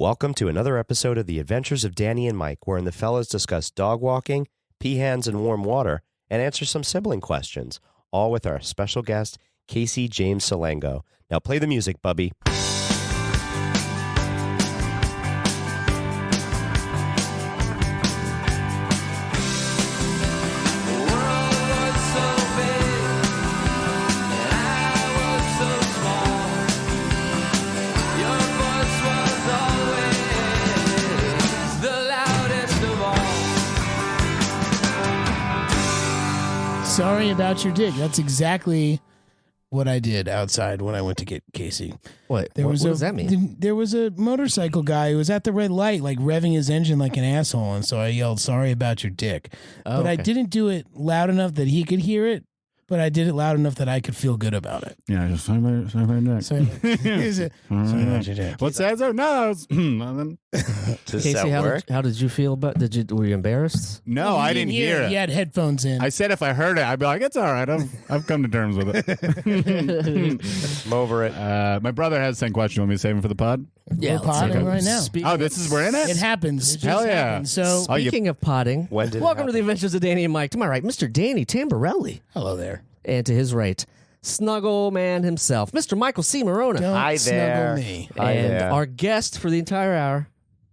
Welcome to another episode of The Adventures of Danny and Mike, wherein the fellas discuss dog walking, pee hands in warm water, and answer some sibling questions, all with our special guest, Casey James Salengo. Now play the music, Bubby. Sorry about your dick. That's exactly what I did outside when I went to get Casey. What does that mean? There was a motorcycle guy who was at the red light, like revving his engine like an asshole, and so I yelled, "Sorry about your dick." But I didn't do it loud enough that he could hear it, but I did it loud enough that I could feel good about it. Yeah, just sorry about your dick. Sorry about your dick. What's that? No, it's nothing. Does Casey, that work? how did you feel about? Were you embarrassed? No, I didn't hear it. He had headphones in. I said if I heard it, I'd be like, it's all right. I've come to terms with it. I'm over it. My brother has the same question. You want me to save him for the pod? We're potting right now. We're in it? It happens. It just Hell yeah. happens. So, Speaking of potting, When did it welcome to the happen? Adventures of Danny and Mike. To my right, Mr. Danny Tamborelli. hello there. And to his right, Snuggle Man himself, Mr. Michael C. Morona. Don't Hi there. snuggle me. Hi and there. our guest for the entire hour,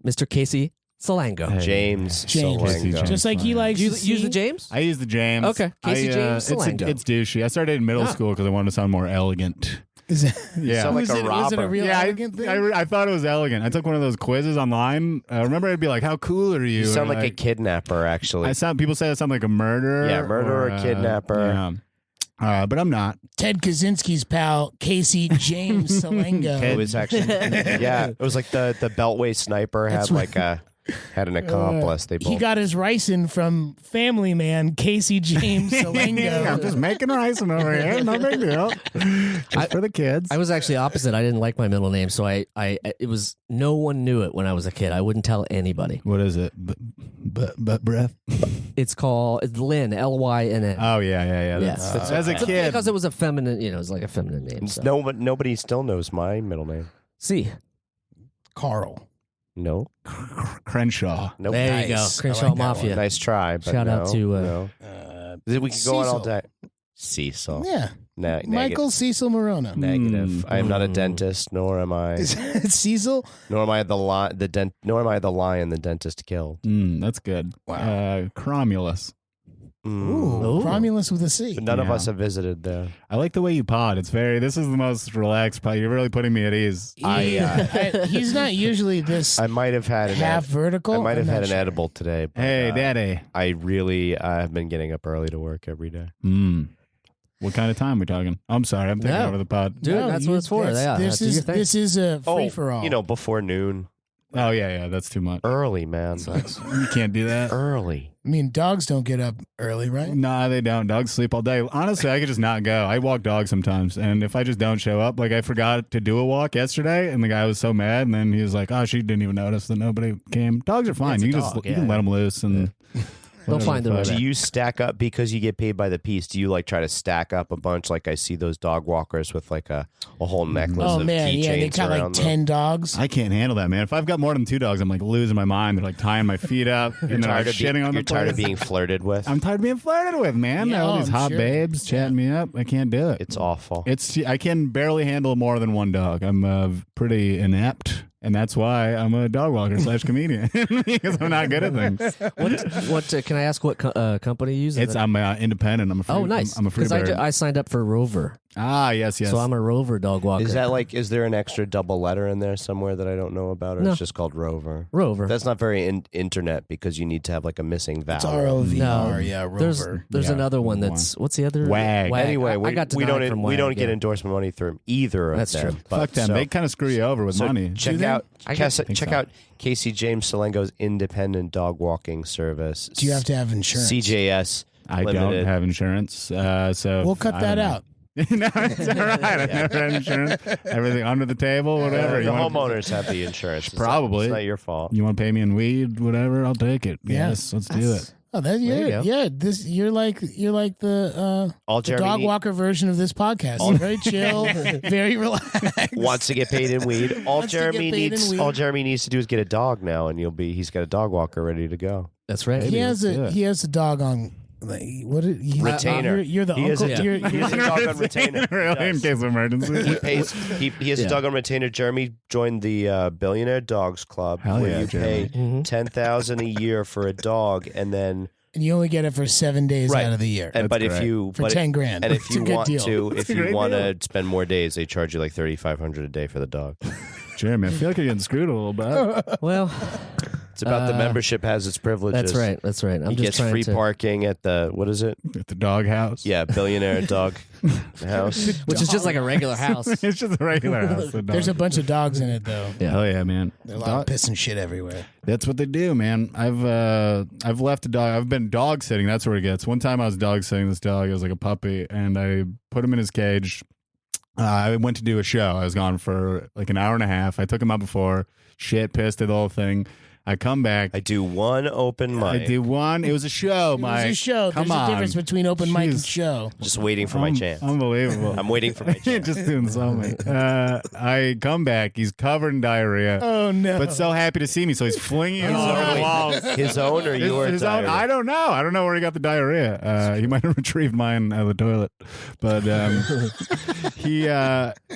Mr. Casey Salengo. James James. Salengo. Just like he likes Do you to use see- the James? I use the James. Okay. Casey James Salengo. It's douchey. I started in middle Ah. school because I wanted to sound more elegant. Is it, Yeah. sound like was a it a robber. real Yeah, elegant thing? I thought it was elegant. I took one of those quizzes online. Remember, I'd be like, "How cool are you?" You sound And like a kidnapper, actually. People say I sound like a murderer. Yeah, murderer, kidnapper. Yeah. But I'm not. Ted Kaczynski's pal, Casey James Salengo. It was actually, yeah, it was like the Beltway sniper had That's like had an accomplice. They both. He got his ricin from Family Man, Casey James I'm Salengo. just making ricin over here. No big deal. Just for the kids. I was actually opposite. I didn't like my middle name, so it was no one knew it when I was a kid. I wouldn't tell anybody. What is it? But breath. It's Lynn, Lynn. Oh yeah. That's, as a kid, because it was a feminine, it was like a feminine name. So. No, but nobody still knows my middle name. See, Carl. No, Crenshaw. nope. there you go, Nice. I Crenshaw like that Mafia. Nice try. But Shout out no, to, no. We could go on all Cecil. day. Cecil. Yeah. Negative. Michael Cecil Morona. Negative. I am not a dentist, nor am I. Is it Cecil? Nor am I the lion the dentist killed. That's good. Wow. Cromulus. Ooh, Romulus with a C. But none of Yeah. us have visited there. I like the way you pod. This is the most relaxed pod. You're really putting me at ease. He's not usually this I might have had half vertical. I might have I'm had not an sure. edible today. But, Hey, Daddy. I really have been getting up early to work every day. What kind of time are we talking? I'm sorry. I'm taking No. over the pod. Dude, that's what it's for. This is a free for all. Before noon. Oh, yeah. That's too much. Early, man. You can't do that. Early. I mean, dogs don't get up early, right? Nah, they don't. Dogs sleep all day. Honestly, I could just not go. I walk dogs sometimes, and if I just don't show up, like I forgot to do a walk yesterday, and the guy was so mad, and then he was like, "Oh, she didn't even notice that nobody came." Dogs are fine. It's a You can dog, you can let them loose, and They'll find their way Do back. you stack up because you get paid by the piece? Do you like try to stack up a bunch? Like I see those dog walkers with like a whole necklace Oh of man, yeah, they keychains got like around 10 dogs. I can't handle that, man. If I've got more than 2 dogs, I'm like losing my mind. They're like tying my feet up, and they're like shitting on the You're tired of place. being flirted with. I'm tired of being flirted with, man. Yeah, All these I'm hot sure. babes chatting me up. I can't do it. It's awful. I can barely handle more than one dog. I'm pretty inept, and that's why I'm a dog walker / comedian because I'm not good at things. What can I ask? What company you use? I'm independent. I'm a free, Oh, nice. I'm a free Because bird. I signed up for Rover, Yes. so I'm a Rover dog walker. Is that like? Is there an extra double letter in there somewhere that I don't know about, or No. it's just called Rover? Rover? That's not very internet because you need to have like a missing vowel. It's ROVR, No. yeah, Rover. There's Yeah, another one that's what's the other Wag. Anyway, I got we denied from we Wag, don't get yeah. endorsement money through either of That's them. true. But Fuck them. so- They kind of screw you over with so money. check they? out I guess- check out Casey James Salengo's independent dog walking service. Do you have to have insurance? CJS. I Limited. don't have insurance, so We'll cut I that don't know. out. No, it's all right. I've never had insurance. Everything under the table, whatever. The You wanna- homeowners have the insurance. It's Probably. It's not your fault. You want to pay me in weed, whatever? I'll take it. Yeah. Yes, let's do it. Oh, that There you go. You're like the All the Jeremy dog need- walker version of this podcast. You're very chill, very relaxed. wants to get paid in weed. All Wants to get Jeremy paid in needs, weed. all Jeremy needs to do is get a dog now, and he's got a dog walker ready to go. That's right. He has let's do it. he has a dog on. Like, Retainer. You're the He has uncle. a- You're, he has a dog on retainer. Really, in case of emergency. He pays. He has a Yeah. dog on retainer. Jeremy joined the Billionaire Dogs Club, Hell where yeah, you Jeremy. pay Mhm. $10,000 a year for a dog, and then and you only get it for 7 days Right. out of the year but great. if you for but 10 grand. and if It's a you good want deal. to, if a you great want deal. to spend more days, they charge you like $3,500 a day for the dog. Jeremy, I feel like you're getting screwed a little bit. Well, It's about the membership has its privileges. that's right. That's right. I'm He just gets trying free to, parking at the what is it? At the dog house. Yeah, Billionaire Dog House. which is just like a regular house. It's just a regular house. The There's a dog. bunch of dogs in it though. Yeah. Hell yeah, man. There's a lot of piss and shit everywhere. That's what they do, man. I've left a dog. I've been dog sitting. That's where it gets. One time I was dog sitting this dog. It was like a puppy, and I put him in his cage. I went to do a show. I was gone for like an hour and a half. I took him out before. Shit, pissed, did the whole thing. I come back. I do one open mic. I do one. It was a show, It Mike. was a show. Come There's on. a difference between open mic and Jeez. show. Just waiting for my chance. Unbelievable. I'm waiting for my chance. Just doing something. I come back. He's covered in diarrhea, Oh no! but so happy to see me. So he's flinging it all over the walls. His own or yours? His own, I don't know. I don't know where he got the diarrhea. He might have retrieved mine out of the toilet, but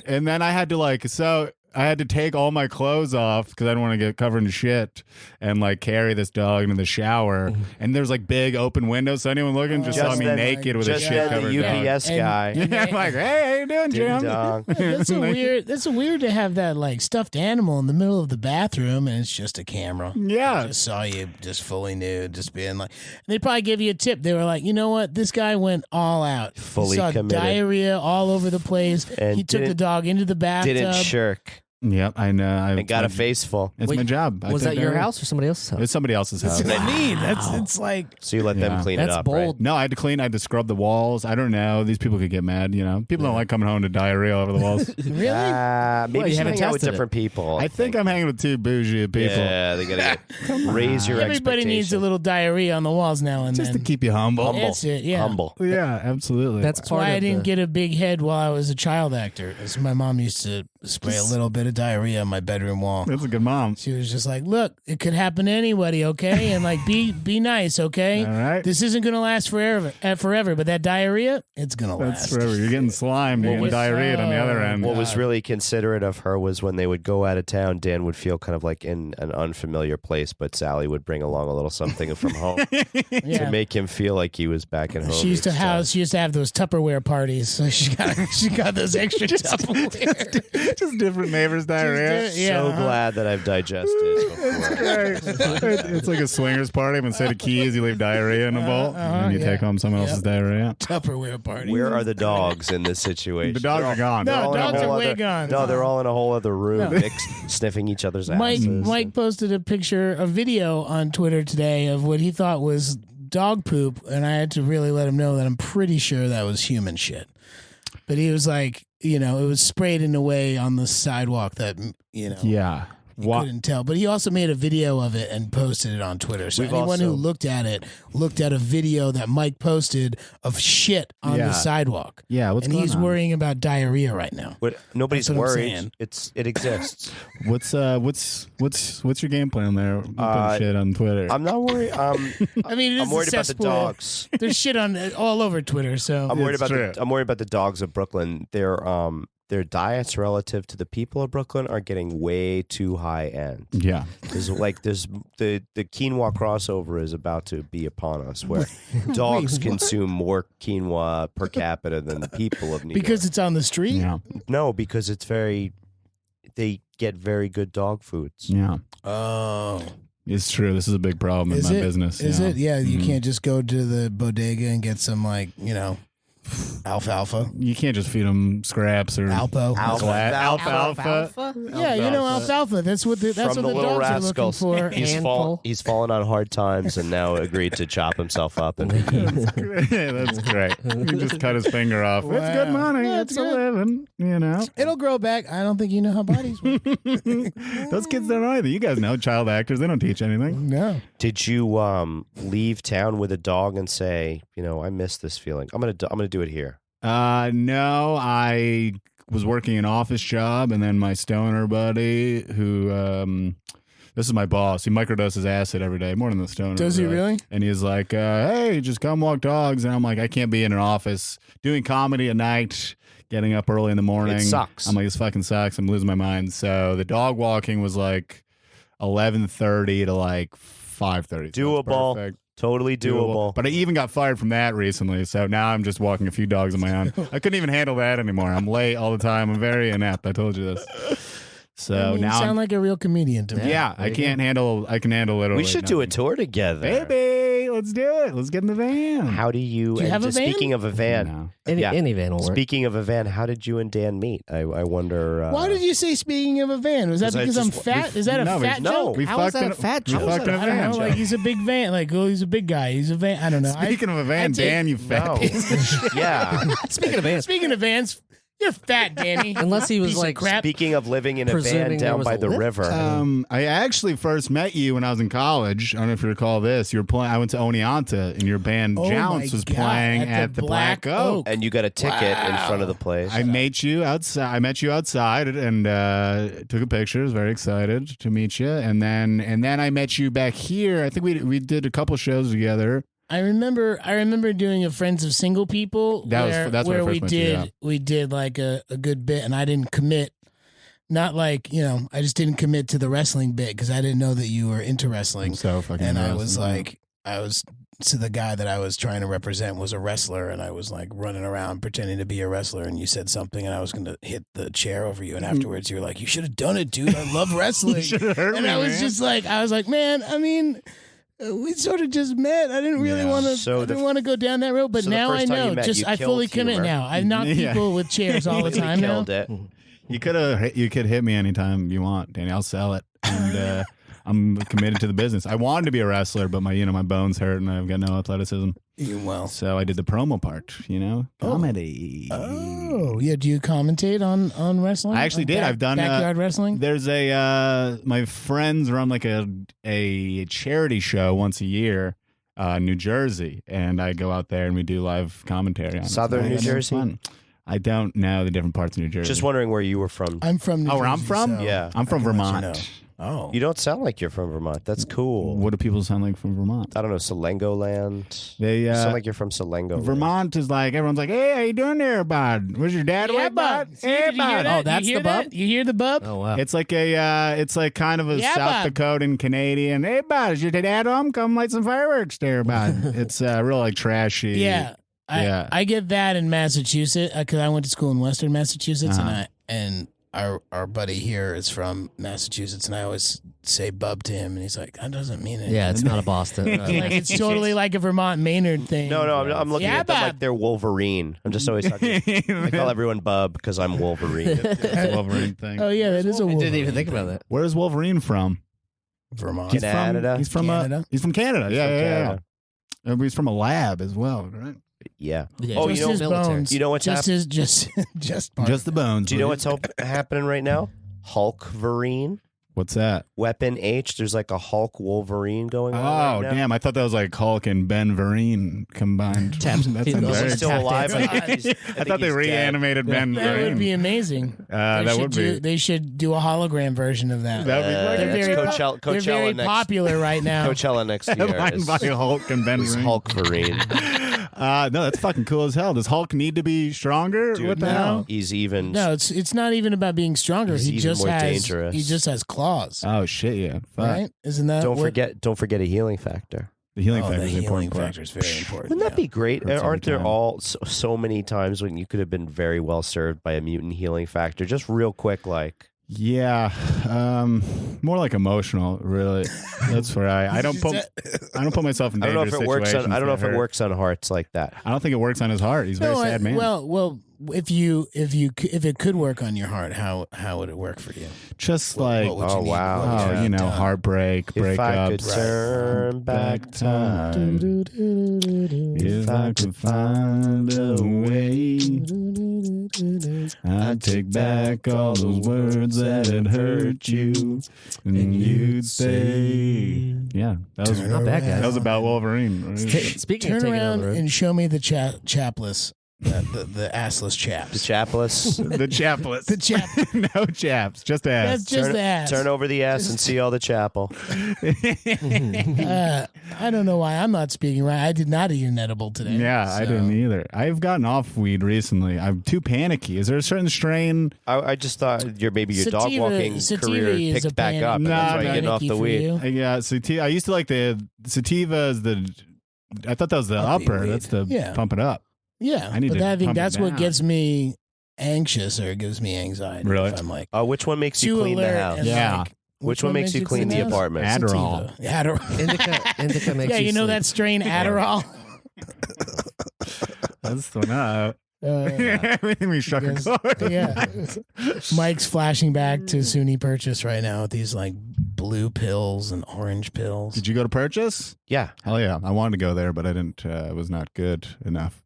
and then I had to I had to take all my clothes off because I didn't want to get covered in shit and like carry this dog into the shower. And there's like big open windows, so anyone looking just saw Just me then- naked with a Just shit then covered the dog. UPS And- guy. Yeah, I'm like, hey, how you doing, Ding Jim? dong. That's a weird. That's a weird to have that like stuffed animal in the middle of the bathroom, and it's just a camera. Yeah. Just saw you just fully nude, just being like. And they probably give you a tip. They were like, you know what? This guy went all out. Fully he saw committed. diarrhea all over the place. And he took the didn't- dog into the bathtub. Didn't shirk. Yep, I know. And got a face full. It's Wait, my job. I Was take that your care of- house or somebody else's house? It's somebody else's house. That's what I mean. That's it's like. So you let them Yeah. clean it That's up, bold. No, I had to clean. I had to scrub the walls. I don't know. These people could get mad. You know, people don't like coming home to diarrhea all over the walls. Really? right? Maybe Well, you you should haven't hang out with tested it. different people. I think I'm hanging with two bougie people. Yeah, they gotta raise your Everybody needs a expectations. little diarrhea on the walls now and Just then. to keep you humble. Humble. That's it, yeah. Humble. Yeah, absolutely. That's That's part why of I didn't the, get a big head while I was a child actor. As my mom used to spray a little bit of diarrhea on my bedroom wall. That's a good mom. She was just like, "Look, it could happen to anybody, okay? And like, be nice, okay? All right. This isn't gonna last forever, but that diarrhea, it's gonna That's last." forever. You're getting slimed. You're getting diarrhea on the other end. What was really considerate of her was when they would go out of town, Dan would feel kind of like in an unfamiliar place, but Sally would bring along a little something from home to Yeah. make him feel like he was back at home. She used to each have those Tupperware parties, so she got those extra Tupperware. Just different neighbors' diarrhea. time. Yeah, So uh-huh. glad that I've digested before. It's like a swingers party, but instead of keys, you leave diarrhea in a bowl, and you yeah. take home someone else's diarrhea. Tupperware party. Where are the dogs in this situation? The dogs are gone. No, They're all in a dogs whole are way other- gone. No, they're all in a whole other room, No. sniffing each other's Mike asses. posted a video on Twitter today of what he thought was dog poop, and I had to really let him know that I'm pretty sure that was human shit. But he was like, it was sprayed in a way on the sidewalk that Yeah. you couldn't tell. But he also made a video of it and posted it on Twitter. So We've anyone who also- looked at a video that Mike posted of shit on Yeah. the sidewalk. Yeah, what's and going he's on? worrying about diarrhea right now. But nobody's That's what I'm worried. saying. It exists. What's your game plan there? Putting shit on Twitter. I'm not worried. I mean, it is I'm worried a about the cesspool. dogs. There's shit on all over Twitter. So I'm worried It's about true. I'm worried about the dogs of Brooklyn. Their diets relative to the people of Brooklyn are getting way too high end. Yeah. There's the quinoa crossover is about to be upon us, where dogs consume more quinoa per capita than the people of New because York. it's on the street. Yeah. No, because they get very good dog foods. Yeah. Oh, It's true. This is a big problem in is my it business. Is yeah. it? Yeah, you Mhm. can't just go to the bodega and get some Alfalfa. You can't just feed them scraps or Alpo. alfalfa. Yeah, you know alfalfa. That's what the From the dogs Little are looking Rascals. for. He's fallen on hard times and now agreed to chop himself up. And That's great. He just cut his finger off. It's good money. Yeah, it's it's a good. living. You know. It'll grow back. I don't think you know how bodies work. Those kids don't know either. You guys know child actors. They don't teach anything. No. did you leave town with a dog and say, I miss this feeling? I'm gonna do it here. No, I was working an office job, and then my stoner buddy, who this is my boss, he microdoses acid every day, more than the stoner. Does he really? And he's like, hey, just come walk dogs. And I'm like, I can't be in an office doing comedy at night, getting up early in the morning. It sucks. I'm like, this fucking sucks. I'm losing my mind. So the dog walking was like 11:30 to like 5:30. Doable. Perfect. Totally doable. But I even got fired from that recently, so now I'm just walking a few dogs on my own. I couldn't even handle that anymore. I'm late all the time. I'm very inept. I told you this. So You now sound like a real comedian to me. I can handle literally. We should do a tour together. Baby, let's do it. Let's get in the van. How do you? Do you have a van? Speaking of a van, No. Any van will work. Speaking of a van, how did you and Dan meet? I wonder. Why did you say speaking of a van? Was that 'Cause I because I'm just- fat? Is that a fat joke? We How is fucked that in a fat we joke? fucked in a I don't van. know. Joe. Like he's a big van. Like, he's a big guy. He's a van. I don't know. Speaking of a van, I take- Dan, you fat No. piece of shit. Yeah. Speaking of vans, Speaking of vans, you're fat, Danny. unless he was Piece of like crap. Speaking of living in a van Presuming there down was by a the lift? river. I actually first met you when I was in college. I don't know if you recall this. You were playing. I went to Oneonta, and your band Oh Jounce my was God, playing at the Black Oak. and you got a ticket in front of the place. I met you outside. I met you outside and took a picture. I was very excited to meet you. And then I met you back here. I think we did a couple shows together. I remember doing a Friends of Single People That's where where I we first met you, did yeah. we did like a good bit, and I didn't commit. Not like I just didn't commit to the wrestling bit because I didn't know that you were into wrestling. I'm so fucking. And I embarrassing. was so the guy that I was trying to represent was a wrestler, and I was like running around pretending to be a wrestler, and you said something, and I was going to hit the chair over you, and afterwards you were like, you should have done it, dude. I love wrestling. You should've hurt And me, I was man. just like, man, I mean, we sort of just met. I didn't really Yeah. want to. So I didn't want to go down that road, but so the now I first time you know. met, Just you I fully killed commit humor. now. I knock Yeah. people with chairs all the You time now. killed it. You could hit me anytime you want, Danny. I'll sell it. And I'm committed to the business. I wanted to be a wrestler, but my bones hurt and I've got no athleticism. Well, So I did the promo part. Comedy. oh yeah. Do you commentate on wrestling? I actually On did. I've done backyard wrestling. There's my friends run like a charity show once a year, New Jersey, and I go out there and we do live commentary on Southern it. New It's Jersey? fun. I don't know the different parts of New Jersey. Just wondering where you were from. I'm from New where I'm Jersey, from? so Yeah. I'm from I can let you Vermont. know. Oh, You don't sound like you're from Vermont. That's cool. What do people sound like from Vermont? I don't know, Salengo land. They You sound like you're from Salengo land. Vermont is like everyone's like, hey, how you doing there, bud? Was your dad yeah, awake, bud? bub. See, Hey, did you hear bud. that? Oh, that's you hear the bub? that? You hear the bub? oh wow, It's like it's like kind of a Yeah, South bud. Dakotan Canadian. Hey, bud, is your dad home? Come light some fireworks there, bud. It's real like trashy. Yeah. Yeah. I get that in Massachusetts because I went to school in Western Massachusetts, and our buddy here is from Massachusetts, and I always say bub to him, and he's like, that doesn't mean it. yeah, it's not a Boston. Like it's totally like a Vermont Maynard thing. No, I'm looking Yeah, at them like bub. they're Wolverine. I'm just always talking. I call everyone Bub because I'm Wolverine. It's a Wolverine thing. Oh yeah, that is a I Wolverine didn't even think thing. about that. Where's Wolverine from? Vermont. He's Canada? He's from Canada. he's from Canada. He's Yeah, from yeah, Canada. yeah. He's from a lab as well, right? Yeah. Yeah, Oh, just you know- his military. bones. You know what's just his just part. Just the bones. Do you know please. what's happening right now? Hulkverine. What's that? Weapon H. There's like a Hulk Wolverine going on. Oh, right now. damn. I thought that was like Hulk and Ben Vereen combined. Taps- That he's sounds also very- He's still alive. I think he's- I thought they he's dead. reanimated Ben That would Vereen. be amazing. That would be. They should do a hologram version of that. That would be They're great. very, Coachella, they're very next. popular right now. Coachella next year Headlined is, by Hulk and Ben is Vereen. Hulkverine. No, that's fucking cool as hell. Does Hulk need to be stronger? Dude, What the no. hell? He's even. No, it's not even about being stronger. He's He even just more has dangerous. he just has claws, Oh shit, yeah. Fuck. right? Isn't that Don't what- forget a healing factor. The healing Oh, factor the is the healing important part. factor is very important. Wouldn't that be great? Hurts every Aren't there time. all so many times when you could have been very well served by a mutant healing factor? Just real quick, like Yeah, more like emotional. Really, that's where I don't put myself in I don't know dangerous if it works situations. on. I don't know if that it hurt. works on hearts like that. I don't think it works on his heart. He's a very sad man. Well, if it could work on your heart, how would it work for you? Just like What would you need? wow. What would oh, you you need know, done? heartbreak, If I could breakups, turn back time, If I could find a way, I'd take back all those words that had hurt you, and you'd say, "Yeah, that was Not bad, guys. That was about Wolverine." Right? Speaking Turn of taking around over, and show me the chapless, the assless chaps. the chapless. The chaplets. The chap. No chaps, just ass. That's just the ass. Turn over the ass and see all the chapel. I don't know why I'm not speaking right. I did not eat an edible today. Yeah, I so- didn't either. I've gotten off weed recently. I'm too panicky. Is there a certain strain? I just thought maybe your dog walking sativa career is a picked back panic- up, and that's why Nah, you're getting off panicky the for weed. you. Yeah, sativa. I used to like the sativa is the. I thought that was the Uppy upper. weed. That's the Yeah. pump it up. Yeah, I need but to I think pump it that's what down. gets me anxious or gives me anxiety. Really? If I'm like Which one makes you too clean the alert house? and Yeah. like, Which one makes you clean the house? apartment? Adderall. Sativa. Adderall. Indica makes Yeah, you know sleep. that strain Adderall. That's the one up. Yeah. Everything we struck a Yes. chord. Yeah. Mike's flashing back to SUNY Purchase right now with these like blue pills and orange pills. Did you go to Purchase? Yeah. Hell yeah! I wanted to go there, but I didn't. It was not good enough.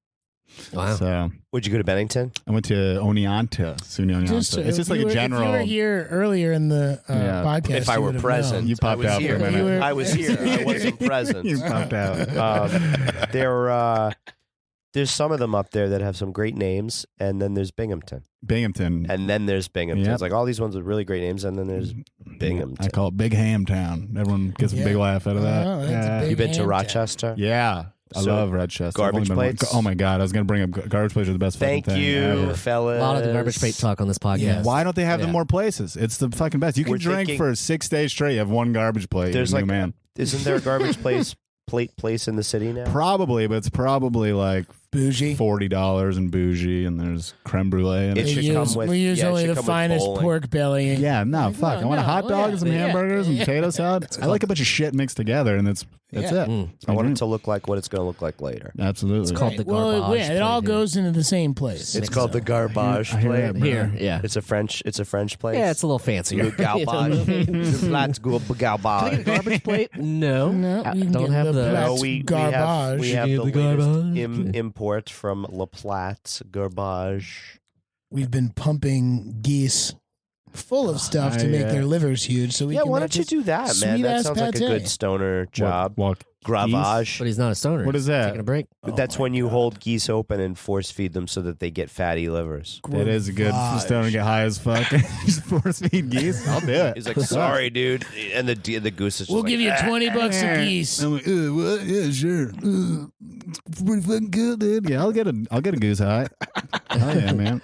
Wow. So Would you go to Bennington? I went to Oneonta, SUNY Oneonta. It's just like a general. If you were here earlier in the Yeah. podcast, If I you were would have present, known. You popped I was out for a here. minute. You were- I was here. I wasn't present. You popped out. There's some of them up there that have some great names, and then there's Binghamton, Binghamton. and then there's Binghamton. Yep. It's like all these ones with really great names, and then there's Binghamton. I call it Big Ham Town. Everyone gets a Yeah. big laugh out of that. Oh, that's a big You been to Ham Rochester? Yeah. I So, love Rochester. garbage I've only been plates? Oh my God. I was going to bring up garbage plates are the best Thank fucking thing you, ever. fellas. A lot of the garbage plate talk on this podcast. Yes. Why don't they have them Yeah. more places? It's the fucking best. You can We're drink thinking- for 6 days straight. You have one garbage plate. There's You're a like, new man. isn't there a garbage place in the city now? Probably, but it's probably like Bougie. $40 and bougie, and there's creme brulee. And It We should use, come with- we use yeah, it only should the come with finest bowling. pork belly. yeah, no, fuck. I want a hot dog and some hamburgers and potato salad. I like a bunch of shit mixed together, and that's it. Mm. I want it to look like what it's going to look like later. Absolutely. It's called the Well, garbage yeah, it all plate here. goes into the same place. It's called the garbage I hear plate. that, bro. Here, yeah. It's a French place. Yeah, it's a little fancier. Le garbage. Le plats go garbage. Garbage plate? No. No, you can Don't get have the the. Platts No, we garbage. We have You the give the latest garbage. import from La Platte garbage. We've been pumping geese full of stuff to make their livers huge. So we Yeah, can why make don't you this do that, man? sweet That ass sounds like a pate. good stoner job. Walk. Gravage. But he's not a stoner. What is He's that? Taking a break. Oh That's my when you God. hold geese open and force feed them so that they get fatty livers. That is a good Gravage. stone to get high as fuck. Just force feed geese. I'll do it. He's like, sorry, dude, and the goose is. Just We'll like, give you 20 bucks a geese. I'm like, what? Yeah, sure. It's pretty fucking good, dude. Yeah, I'll get a goose high. Hell yeah, man.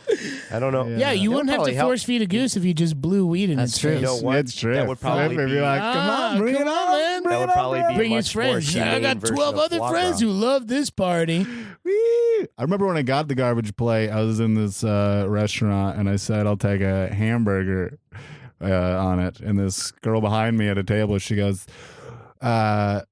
I don't know. Yeah, you It'll wouldn't have probably to help. force feed a goose if you just blew weed in That's its true. face. You know what? It's true. That would probably They'd be like, come on, bring it on, man. That would probably be Bring much his more friends. I humane got version 12 of other foie friends gras. who love this party. Whee! I remember when I got the garbage plate, I was in this restaurant and I said, I'll take a hamburger on it. And this girl behind me at a table, she goes, did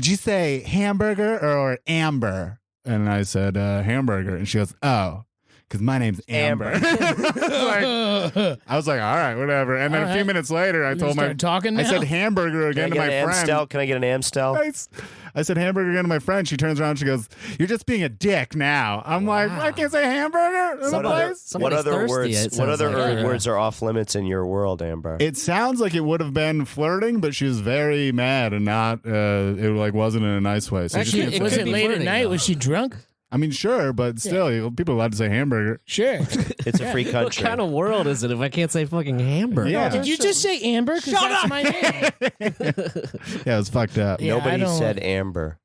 you say hamburger or Amber? And I said, hamburger. And she goes, oh, because my name's Amber. I was like, all right, whatever. And then All a few right. minutes later, I You told my, start talking I now? said hamburger again to Can I my get an friend. Amstel? Can I get an Amstel? I said hamburger again to my friend. She turns around. She goes, "You're just being a dick now." I'm like, I can't say hamburger in the Somebody- place. somebody's What other thirsty, words? it What sounds other like. words are off limits in your world, Amber? It sounds like it would have been flirting, but she was very mad and not. It like wasn't in a nice way. So Actually, just, it Was could it be late at flirting, night? though. Was she drunk? I mean, sure, but still, people are allowed to say hamburger. Sure. It's a free What country. kind of world is it if I can't say fucking hamburger? Yeah. Did you just say Amber? Because that's my name. Yeah, it was fucked up. Yeah, I Nobody don't- said Amber.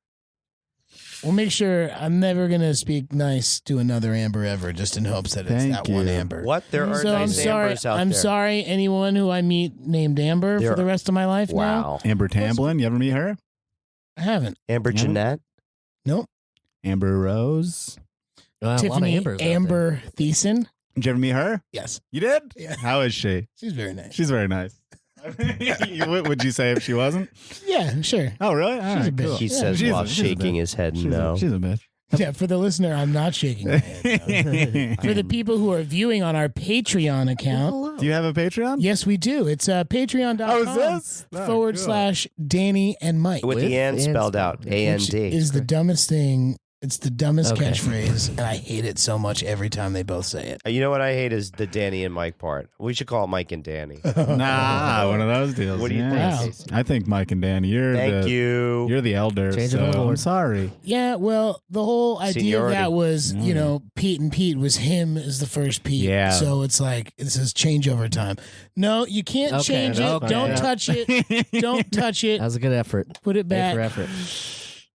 We'll make sure I'm never going to speak nice to another Amber ever, just in hopes that it's Thank that one you. Amber. What? There are So I'm nice sorry. Ambers out I'm there. sorry, anyone who I meet named Amber There for the rest of my life. Now. Wow. Amber Tamblyn, you ever meet her? I haven't. Amber Yeah. Jeanette? Nope. Amber Rose. A lot of Tiffany Ambers out there. Amber Thiessen. Did you ever meet her? Yes. You did? Yeah. How is she? She's very nice. She's very nice. What would you say if she wasn't? Yeah, sure. Oh, really? All She's a right, bitch. cool. He says She's while a shaking bitch. his head She's no. she's a bitch. Yeah, for the listener, I'm not shaking my head. No. For the people who are viewing on our Patreon account, Do you have a Patreon? yes, we do. It's patreon.com Oh, is this? Oh, cool. / Danny and Mike. With the and spelled out. Which A-N-D. is the dumbest thing. It's the dumbest Okay. catchphrase, and I hate it so much every time they both say it. You know what I hate is the Danny and Mike part. We should call it Mike and Danny. Nah, one of those deals. What do you Yeah. think? Wow. Casey? I think Mike and Danny, Thank you. You're the elder. Change it so over. I'm sorry. Yeah, well, the whole idea Seniority. of that was, Pete and Pete was him as the first Pete. Yeah. So it's like, it says change over time. No, you can't Okay, change it. okay. Don't Yeah. touch it. Don't touch it. That was a good effort. Put it Made back. for effort.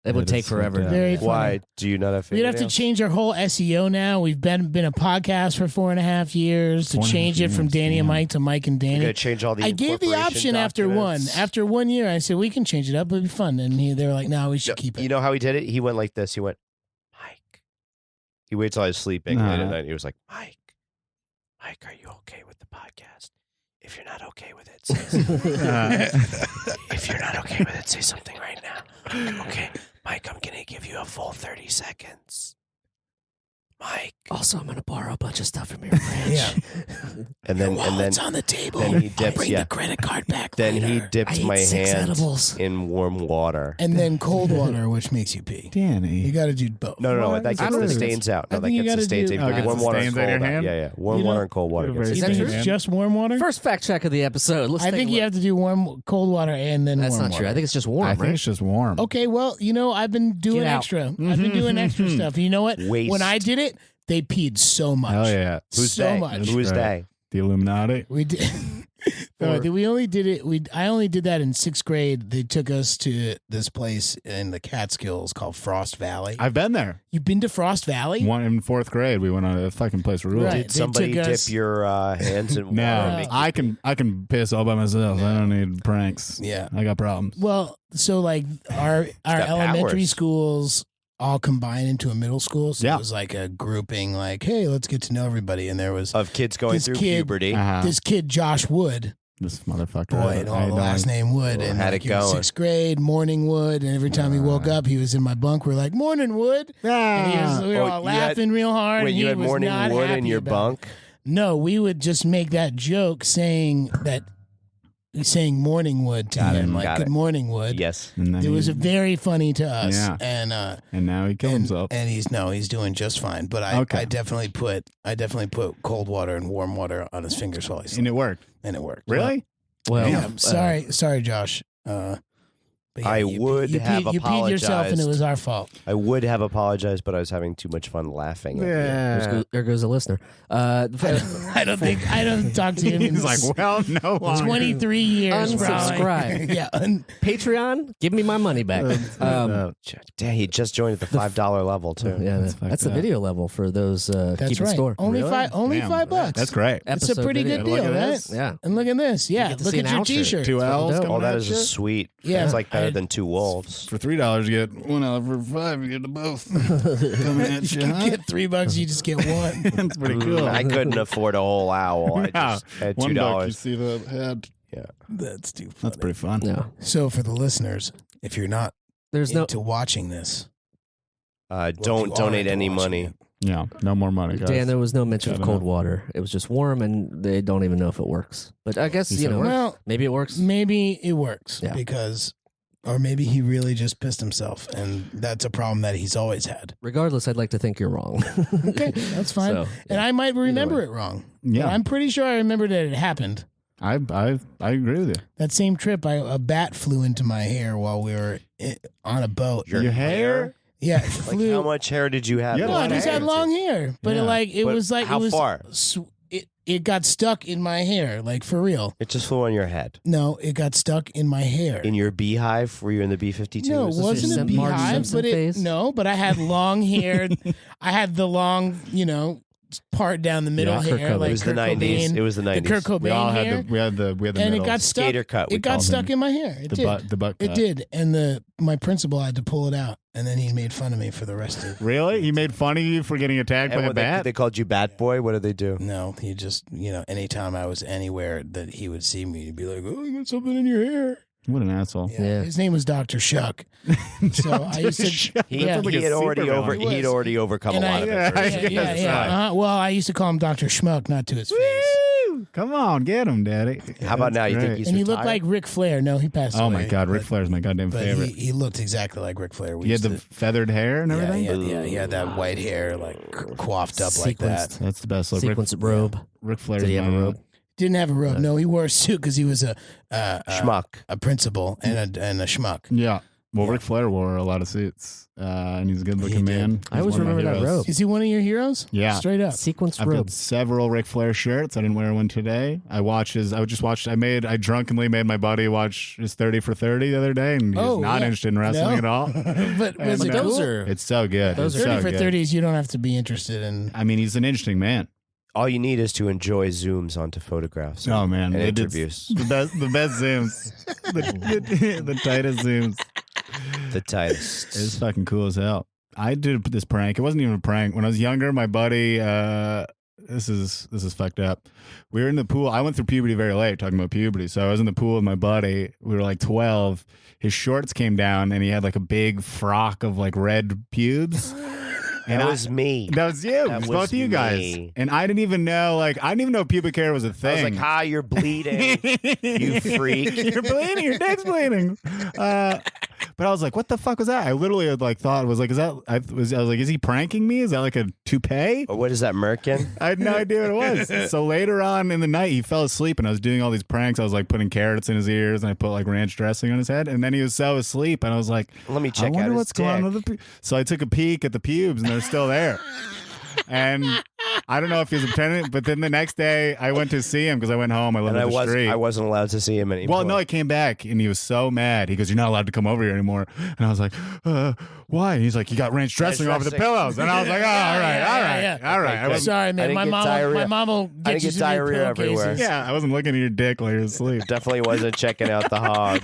It would That take is so forever. dumb. Very funny. Why? Do you not have We'd have to fingernails? change our whole SEO now. We've been a podcast for 4.5 years to 4.5 change it from years, Danny and yeah. Mike to Mike and You're Danny. going to change all the I gave the incorporation option after one. documents? After 1 year, I said, we can change it up. It'll be fun. And they were like, no, we should keep it. You know how he did it? He went like this. He went, Mike. He waited till I was sleeping late at night. He was like, Mike, are you okay with the podcast? If you're not okay with it, say something. If you're not okay with it, say something right now. Okay, Mike, I'm going to give you a full 30 seconds. Mike. Also, I'm going to borrow a bunch of stuff from your fridge. Yeah. And then, Wallet's on the table. then he I'll dips, bring yeah. the credit card back Then he later. I dipped ate my 6 hand edibles. in warm water. And then cold water, which makes you pee. Danny. You got to do both. No, What? that I gets don't the think stains out. No, I that think you gets the gotta stains do- out. Oh, it gets Warm the water and stains out of cold. your hand? Yeah. Warm You water know- and cold water. Is Gets You Is the that think true? it's just warm water? First fact check of the episode. Let's I take think a you look. have to do cold water and then That's warm not water. true. I think it's just warm, I think right? it's just warm. Okay, well, I've been doing Get out. extra. I've been doing extra stuff. You know what? Waste. When I did it, they peed so much. Hell yeah. Who's so they? much. Who's they? The Illuminati. We did. No, we only did it. I only did that in 6th grade. They took us to this place in the Catskills called Frost Valley. I've been there. You've been to Frost Valley? One in 4th grade, we went on a fucking place rule. Right. Did They somebody took dip us- your hands in water? No, and make you I can piss all by myself. I don't need pranks. Yeah. I got problems. Well, so like our got elementary powers. schools all combined into a middle school. So Yeah. it was like a grouping, like, hey, let's get to know everybody. And there was of kids going This through kid- puberty. this kid, Josh Wood. This motherfucker. Boy, and How all you the last doing? name Wood. Well, And had like, it he was going. 6th grade, Morning Wood. And every time he woke up, he was in my bunk. We're like, Morning Wood. And we were Oh, all you had- laughing real hard. Wait, and you he had was morning not wood in happy your about bunk? it. No, we would just make that joke saying Morning Wood to Got it, him. Like, got good it. morning, Wood. Yes. And then It was very funny to us. Yeah. And now he killed himself. and he's doing just fine. But I definitely put cold water and warm water on his fingers while he slept, And it worked. and it worked. Really? Well, Yeah, I'm sorry, Josh. But yeah, I you would you have peed, you peed yourself, and it apologized. was our fault. I would have apologized, but I was having too much fun laughing at you. there goes a listener. I don't talk to him. in He's like, well, no longer. 23 years. Unsubscribe. Probably. Yeah. Patreon, give me my money back. Damn, he just joined at the $5 level too. Yeah, That's that's the fucked up. video level for those That's keeping right. score. Only Really? Only Damn. $5. That's great. It's a Episode pretty video. good Look deal, at right? this. Yeah. And look at this. Yeah. get to Look see at an your outfit. T-shirt. 2 L's. dope. coming Oh, that at is you. a sweet. Yeah. It's like better I- than 2 wolves. For $3, you get 1 out for 5. You get them both. Coming at you, You huh? get $3, you just get one. That's pretty cool. I couldn't afford a whole owl. I just had $1 you $2. see the head. That's too funny. That's pretty fun. No, So for the listeners, if you're not there's no. into watching this, Don't you are donate into any watching money. it. Yeah, no more money, guys. Dan, there was no mention of Gotta cold know. water. It was just warm, and they don't even know if it works. But I guess You you said know, it works? Well, maybe it works. maybe it works Yeah. because, or maybe he really just pissed himself, and that's a problem that he's always had. Regardless, I'd like to think you're wrong. Okay, that's fine. So, And I might remember way. it wrong. Yeah, But I'm pretty sure I remember that it happened. I agree with you. That same trip, a bat flew into my hair while we were on a boat. Your hair? Yeah, it Like flew. how much hair did you have? Yeah, No, I just had long hair, but Yeah. it But was like how it was far? It got stuck in my hair, like for real. It just flew on your head. No, it got stuck in my hair. In your beehive? Were you in the B-52? No, it this your wasn't a Marge beehive, Simpson but phase? but I had long hair. I had the long, part down the middle Yeah, Kurt hair, Cobain. like It was the Kurt 90s. Cobain, It was the 90s. the Kurt Cobain We all hair, had the we had the and middle. it got stuck. Skater cut, we It got called stuck him. in my hair. It the did. butt the butt It cut. did, and my principal had to pull it out. And then he made fun of me for the rest of. Really? He made fun of you for getting attacked by a bat? They called you Bat Boy. What did they do? No, he just, anytime I was anywhere that he would see me, he'd be like, "Oh, you got something in your hair." What an asshole. Yeah. His name was Dr. Shuck. So I used to. He had already overcome a lot of adversity. Well, I used to call him Dr. Schmuck, not to his face. Woo! Come on, get him, Daddy. How about now? You think he's And he retired? looked like Ric Flair. No, he passed away. Oh my God, Ric Flair's my goddamn But favorite. he looked exactly like Ric Flair. He had the feathered hair and everything? Yeah, he had that white hair like coiffed up like that. That's the best look. Sequence robe. Ric Flair's Did he have a robe? Didn't have a robe. No, he wore a suit because he was a Schmuck. a principal and a schmuck. Yeah. Well, Ric Flair wore a lot of suits, and he's a good-looking man. I always remember that robe. Is he one of your heroes? Yeah. Straight up. Sequence I've robe. got several Ric Flair shirts. I didn't wear one today. I drunkenly made my buddy watch his 30 for 30 the other day, and he's not interested in wrestling at all. But was And, it cool? It's so good. Those It's are 30 so for good. 30s, you don't have to be interested in. I mean, he's an interesting man. All you need is to enjoy zooms onto photographs. Oh man, and It's interviews. the best zooms, the tightest zooms. The tightest. It's fucking cool as hell. I did this prank. It wasn't even a prank. When I was younger, my buddy, this is fucked up. We were in the pool. I went through puberty very late, talking about puberty. So I was in the pool with my buddy. We were like 12. His shorts came down, and he had like a big frock of like red pubes. And that was me. That was you. That It was was both of you guys. me. And I didn't even know pubic hair was a thing. I was like, you're bleeding, you freak. You're bleeding. Your dick's bleeding. But I was like, what the fuck was that? I literally had like thought it was like, I was like, is he pranking me? Is that like a toupee? Or what is that, Merkin? I had no idea what it was. So later on in the night, he fell asleep, and I was doing all these pranks. I was like putting carrots in his ears, and I put like ranch dressing on his head, and then he was so asleep, and I was like, Let me I check wonder out his what's going on dick. with the So I took a peek at the pubes, and they're still there. And I don't know if he was pretending, but then the next day I went to see him because I went home. I lived And on the street. I wasn't allowed to see him anymore. Well, no, I came back and he was so mad. He goes, "You're not allowed to come over here anymore." And I was like, "Why?" And he's like, "You got ranch dressing over the dressing. pillows." And I was like, "Oh, all right. I good. wasn't, Sorry, I man. didn't My get mom diarrhea. will I get didn't you get some new diarrhea everywhere. pillowcases. yeah, I wasn't looking at your dick while you were asleep." Definitely wasn't checking out the hog.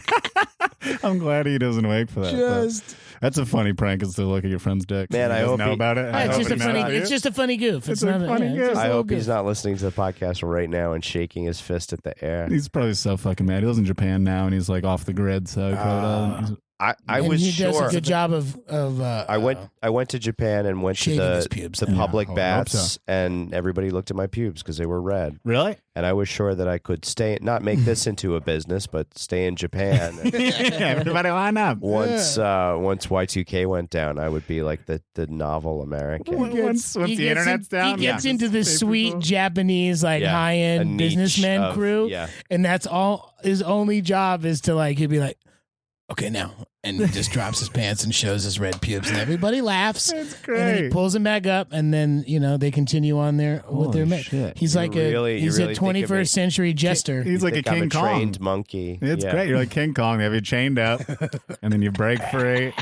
I'm glad he doesn't wake for that. but that's a funny prank, is to look at your friend's dick. Man, He I doesn't hope know he- about it. It's hope just a he funny. knows. It's just a funny goof. It's a not funny it's goof. just a I little hope he's goof. not listening to the podcast right now and shaking his fist at the air. He's probably so fucking mad. He lives in Japan now, and he's like off the grid. So he probably doesn't. I And was he does sure. a good job of. I went to Japan and went to shaving his pubes. the Yeah, public I hope baths, so. and everybody looked at my pubes because they were red. Really? And I was sure that I could not make this into a business, but stay in Japan. And Everybody line up. once Y2K went down, I would be like the novel American. Once He the gets internet's down, He gets yeah. into the Stay sweet people. Japanese, like Yeah, a high-end niche businessman of- crew, yeah. and that's all. His only job is to like. He'd be like, "Okay, now," and he just drops his pants and shows his red pubes, and everybody laughs. That's And then he great. pulls him back up, and then they continue on with Holy their. shit. He's You like really he's think a of me- 21st century jester. He's like a Think I'm King Kong. trained monkey. It's Yeah. great. You're like King Kong. They have you chained up, and then you break free.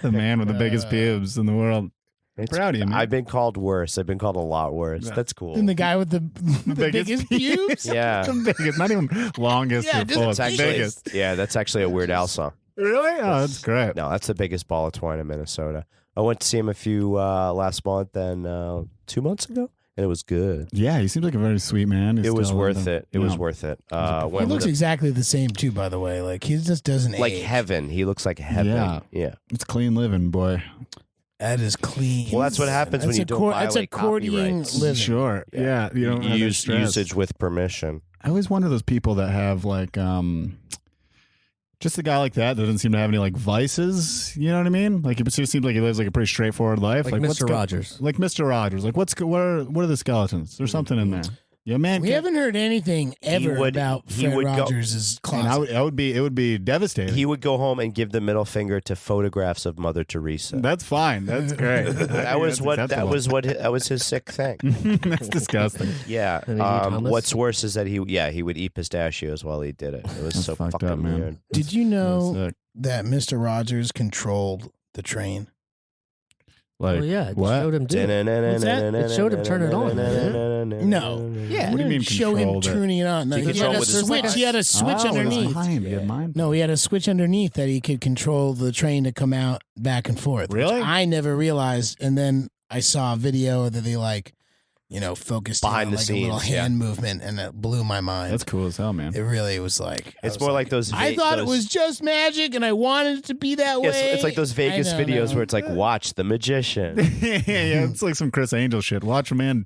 The man with the biggest pubes in the world. It's- Proud of you, man. I've been called worse. I've been called a lot worse. Yeah. That's cool. And the guy with the biggest biggest pubes. Yeah. The biggest, not even longest Yeah, or just fullest. That's The actually, biggest. yeah, that's actually a Weird Al song. Really? Oh, that's great. No, that's the biggest ball of twine in Minnesota. I went to see him a few last month and 2 months ago, and it was good. Yeah, he seems like a very sweet man. He's It was still, worth it. It was yeah. worth it. He Went with looks a- exactly the same too, by the way. Like he just doesn't like age. heaven. He looks like heaven. Yeah. Yeah. It's clean living, boy. That is clean. Well, that's what happens when you don't That's violate accordion copyrights. living. Sure. Yeah. You don't have that Use stress. usage with permission. I always wonder those people that have like just a guy like that doesn't seem to have any like vices. You know what I mean? Like it just seems like he lives like a pretty straightforward life. Like what's Mr. Rogers. Like Mr. Rogers. Like what are the skeletons? There's something in there. Yeah, man. We haven't heard anything ever would- about he Fred would go- Rogers' And closet. it would be devastating. He would go home and give the middle finger to photographs of Mother Teresa. That's fine. That's great. That was that was his sick thing. That's disgusting. Yeah. And he eat hummus? What's worse is that he would eat pistachios while he did it. It was That's so fucked fucking up, man. weird. Did you know Sick. that Mr. Rogers controlled the train? Like, Oh yeah, it what? showed him do it. It showed him turn it on. No. Yeah. What do you mean Show him controlled it? turning it on. No, He he had controlled a with his switch. mind. He had a switch Oh, with his underneath. mind. He had mind. No, he had a switch underneath that he could control the train to come out back and forth. which Really? I never realized. And then I saw a video that they focused Behind on the like a little scenes, yeah. hand movement, and it blew my mind. That's cool as hell, man. It really was like I It's was more like those. I thought it was just magic, and I wanted it to be that Yeah, way. it's like those Vegas I know, videos no. where it's like, watch the magician. Yeah, it's like some Chris Angel shit. Watch a man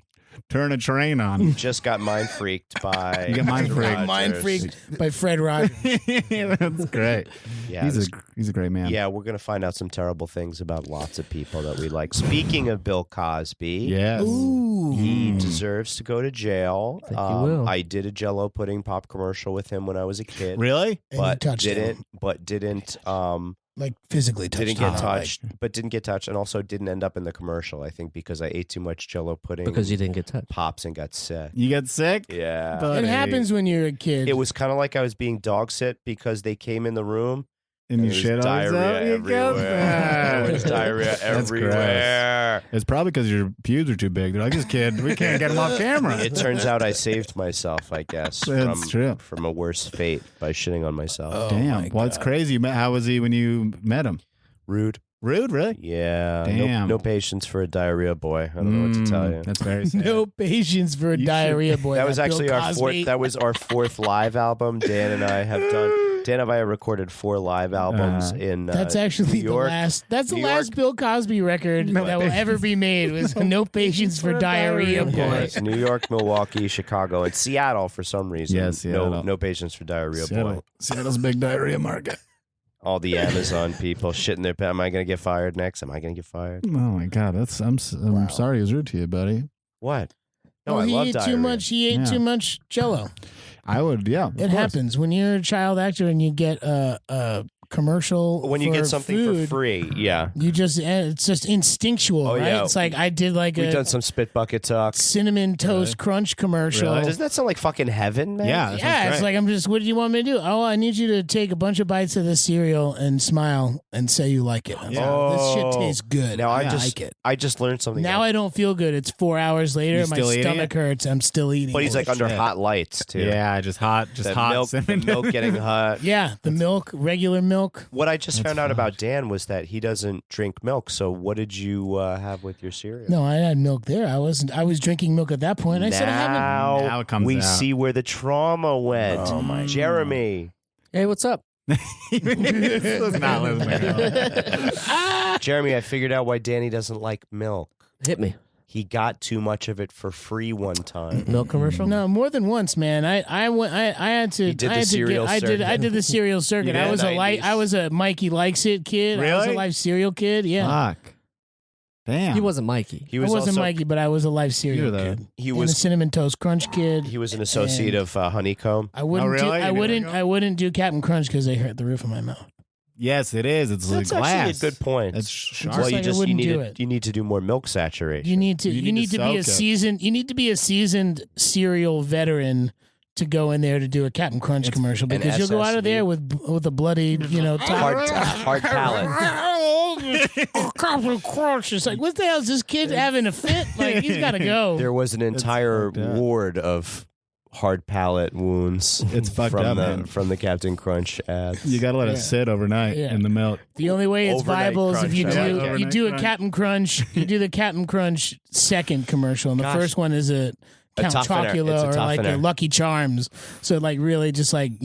turn a train on. Just got mind freaked by. You get mind freaked. Rogers. Mind freaked by Fred Rogers. That's great. Yeah, He's a great man. yeah, we're gonna find out some terrible things about lots of people that we like. Speaking of Bill Cosby, Yes. Ooh. he deserves to go to jail. I think he will. I did a Jell-O pudding pop commercial with him when I was a kid, Really? And but you touched didn't. him. But didn't. Like physically touched Didn't him, get not touched, but didn't get touched, and also didn't end up in the commercial. I think because I ate too much Jell-O pudding Because you didn't get touched. pops and got sick. You get sick? Yeah, Like, Buddy. it happens when you're a kid. it was kind of like I was being dog sit because they came in the room. And you There was shit on diarrhea yourself? You everywhere. There was diarrhea That's everywhere. It's probably because your pubes are too big. They're like, this kid, we can't get him off camera. It turns out I saved myself, I guess, That's true. from a worse fate by shitting on myself. Oh, Damn. my Well, it's God. crazy. How was he when you met him? Rude. Rude, really? Yeah. Damn. No patience for a diarrhea boy. I don't know what to tell you. That's very sad. No patience for a You diarrhea boy. That was Bill actually our Cosby. fourth. That was our fourth live album. Dan and I have done. Dan and I have recorded 4 live albums in. That's actually New York. the last. That's the New last York. Bill Cosby record that will ever be made. Was No Patience for Diarrhea Boy. Yes, New York, Milwaukee, Chicago, and Seattle for some reason. Yes, Seattle. No patience for diarrhea boy. Seattle's a big diarrhea market. All the Amazon people shitting their pants. Am I going to get fired next? Am I going to get fired? Oh my God, I'm sorry he was rude to you, buddy. What? No, Well, I he love ate diarrhea. too much. He ate Yeah. too much Jell-O. I would, yeah. of It course. happens when you're a child actor and you get a commercial. When you for get something food, for free, yeah. it's just instinctual, Oh, right? yeah. It's like I did like We've a done some spit bucket talk. cinnamon toast crunch commercial. Really? Doesn't that sound like fucking heaven, man? Yeah, that sounds Yeah, it's great. like what do you want me to do? Oh, I need you to take a bunch of bites of this cereal and smile and say you like it. Yeah. This shit Oh. tastes good. Now I just like it. I just learned something. Now else. I don't feel good. It's 4 hours later. You My still eating stomach it? hurts. I'm still eating. But he's it. like under shit. hot lights too. Yeah, just hot the milk. the milk getting hot. Yeah, the milk, regular milk. What I just That's found out fine. about Dan was that he doesn't drink milk. So what did you have with your cereal? No, I had milk there. I was drinking milk at that point. I said I haven't. Now it comes we out. see where the trauma went. Oh, my Jeremy. Hey, what's up? Let's not listen. Jeremy, I figured out why Danny doesn't like milk. Hit me. He got too much of it for free one time. Milk commercial? No, more than once, man. I went. I had to. You did I the had to cereal I did the cereal circuit. did? I was a 90s. I was a Mikey Likes It kid. I was a Really? live cereal kid. Yeah. Fuck. Damn. He wasn't Mikey. He I was wasn't also, Mikey, but I was a live cereal You were the- kid. He And was- a cinnamon toast crunch kid. He was an associate And- of Honeycomb. I wouldn't. really? Do, You I didn't wouldn't. go? I wouldn't do Captain Crunch because they hurt the roof of my mouth. Yes, it is. It's That's like glass. actually a good point. It's sharp. well, like I you wouldn't need do to, it. you need to do more milk saturation. You need to. You You need need to to be a soak it. seasoned. You need to be a seasoned cereal veteran to go in there to do a Captain Crunch commercial an because you'll go out of SSV. there with a bloody, hard palate. Captain Crunch. It's like, what the hell is this kid having a fit? Like he's got to go. There was an entire fucked up. ward of hard palate wounds. It's fucked from up, the man. from the Captain Crunch ads. You got to let Yeah. it sit overnight Yeah. in the milk. The only way it's Overnight viable is if Crunch, you I do like you that. Overnight do a Crunch. Captain Crunch. You do the Captain Crunch second commercial, and the Gosh. first one is a Count toughener. It's Chocula a or like a toughener. Lucky Charms. So it like really just like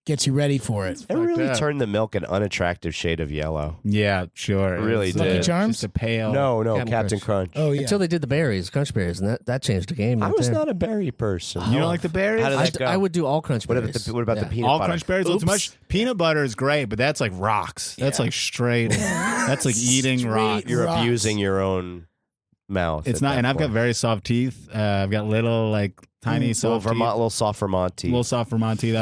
gets you ready for it. It really up. turned the milk an unattractive shade of yellow. Yeah, sure. It really It's did. Lucky Charms? Just a pale. No, Captain Captain Crunch. Crunch. Oh yeah. Until they did the berries, crunch berries, and that changed the game. I right was there. not a berry person. You don't like the berries? How did that go? I would do all crunch What berries. about the peanut All butter? crunch berries. Well, it's much peanut butter is great, but that's like rocks. That's like straight. That's like eating Straight rocks. You're Rocks. abusing your own mouth. It's at not, that and I've got point. very soft teeth. I've got little like tiny, little soft teeth. little soft Vermont teeth. Little soft Vermont teeth.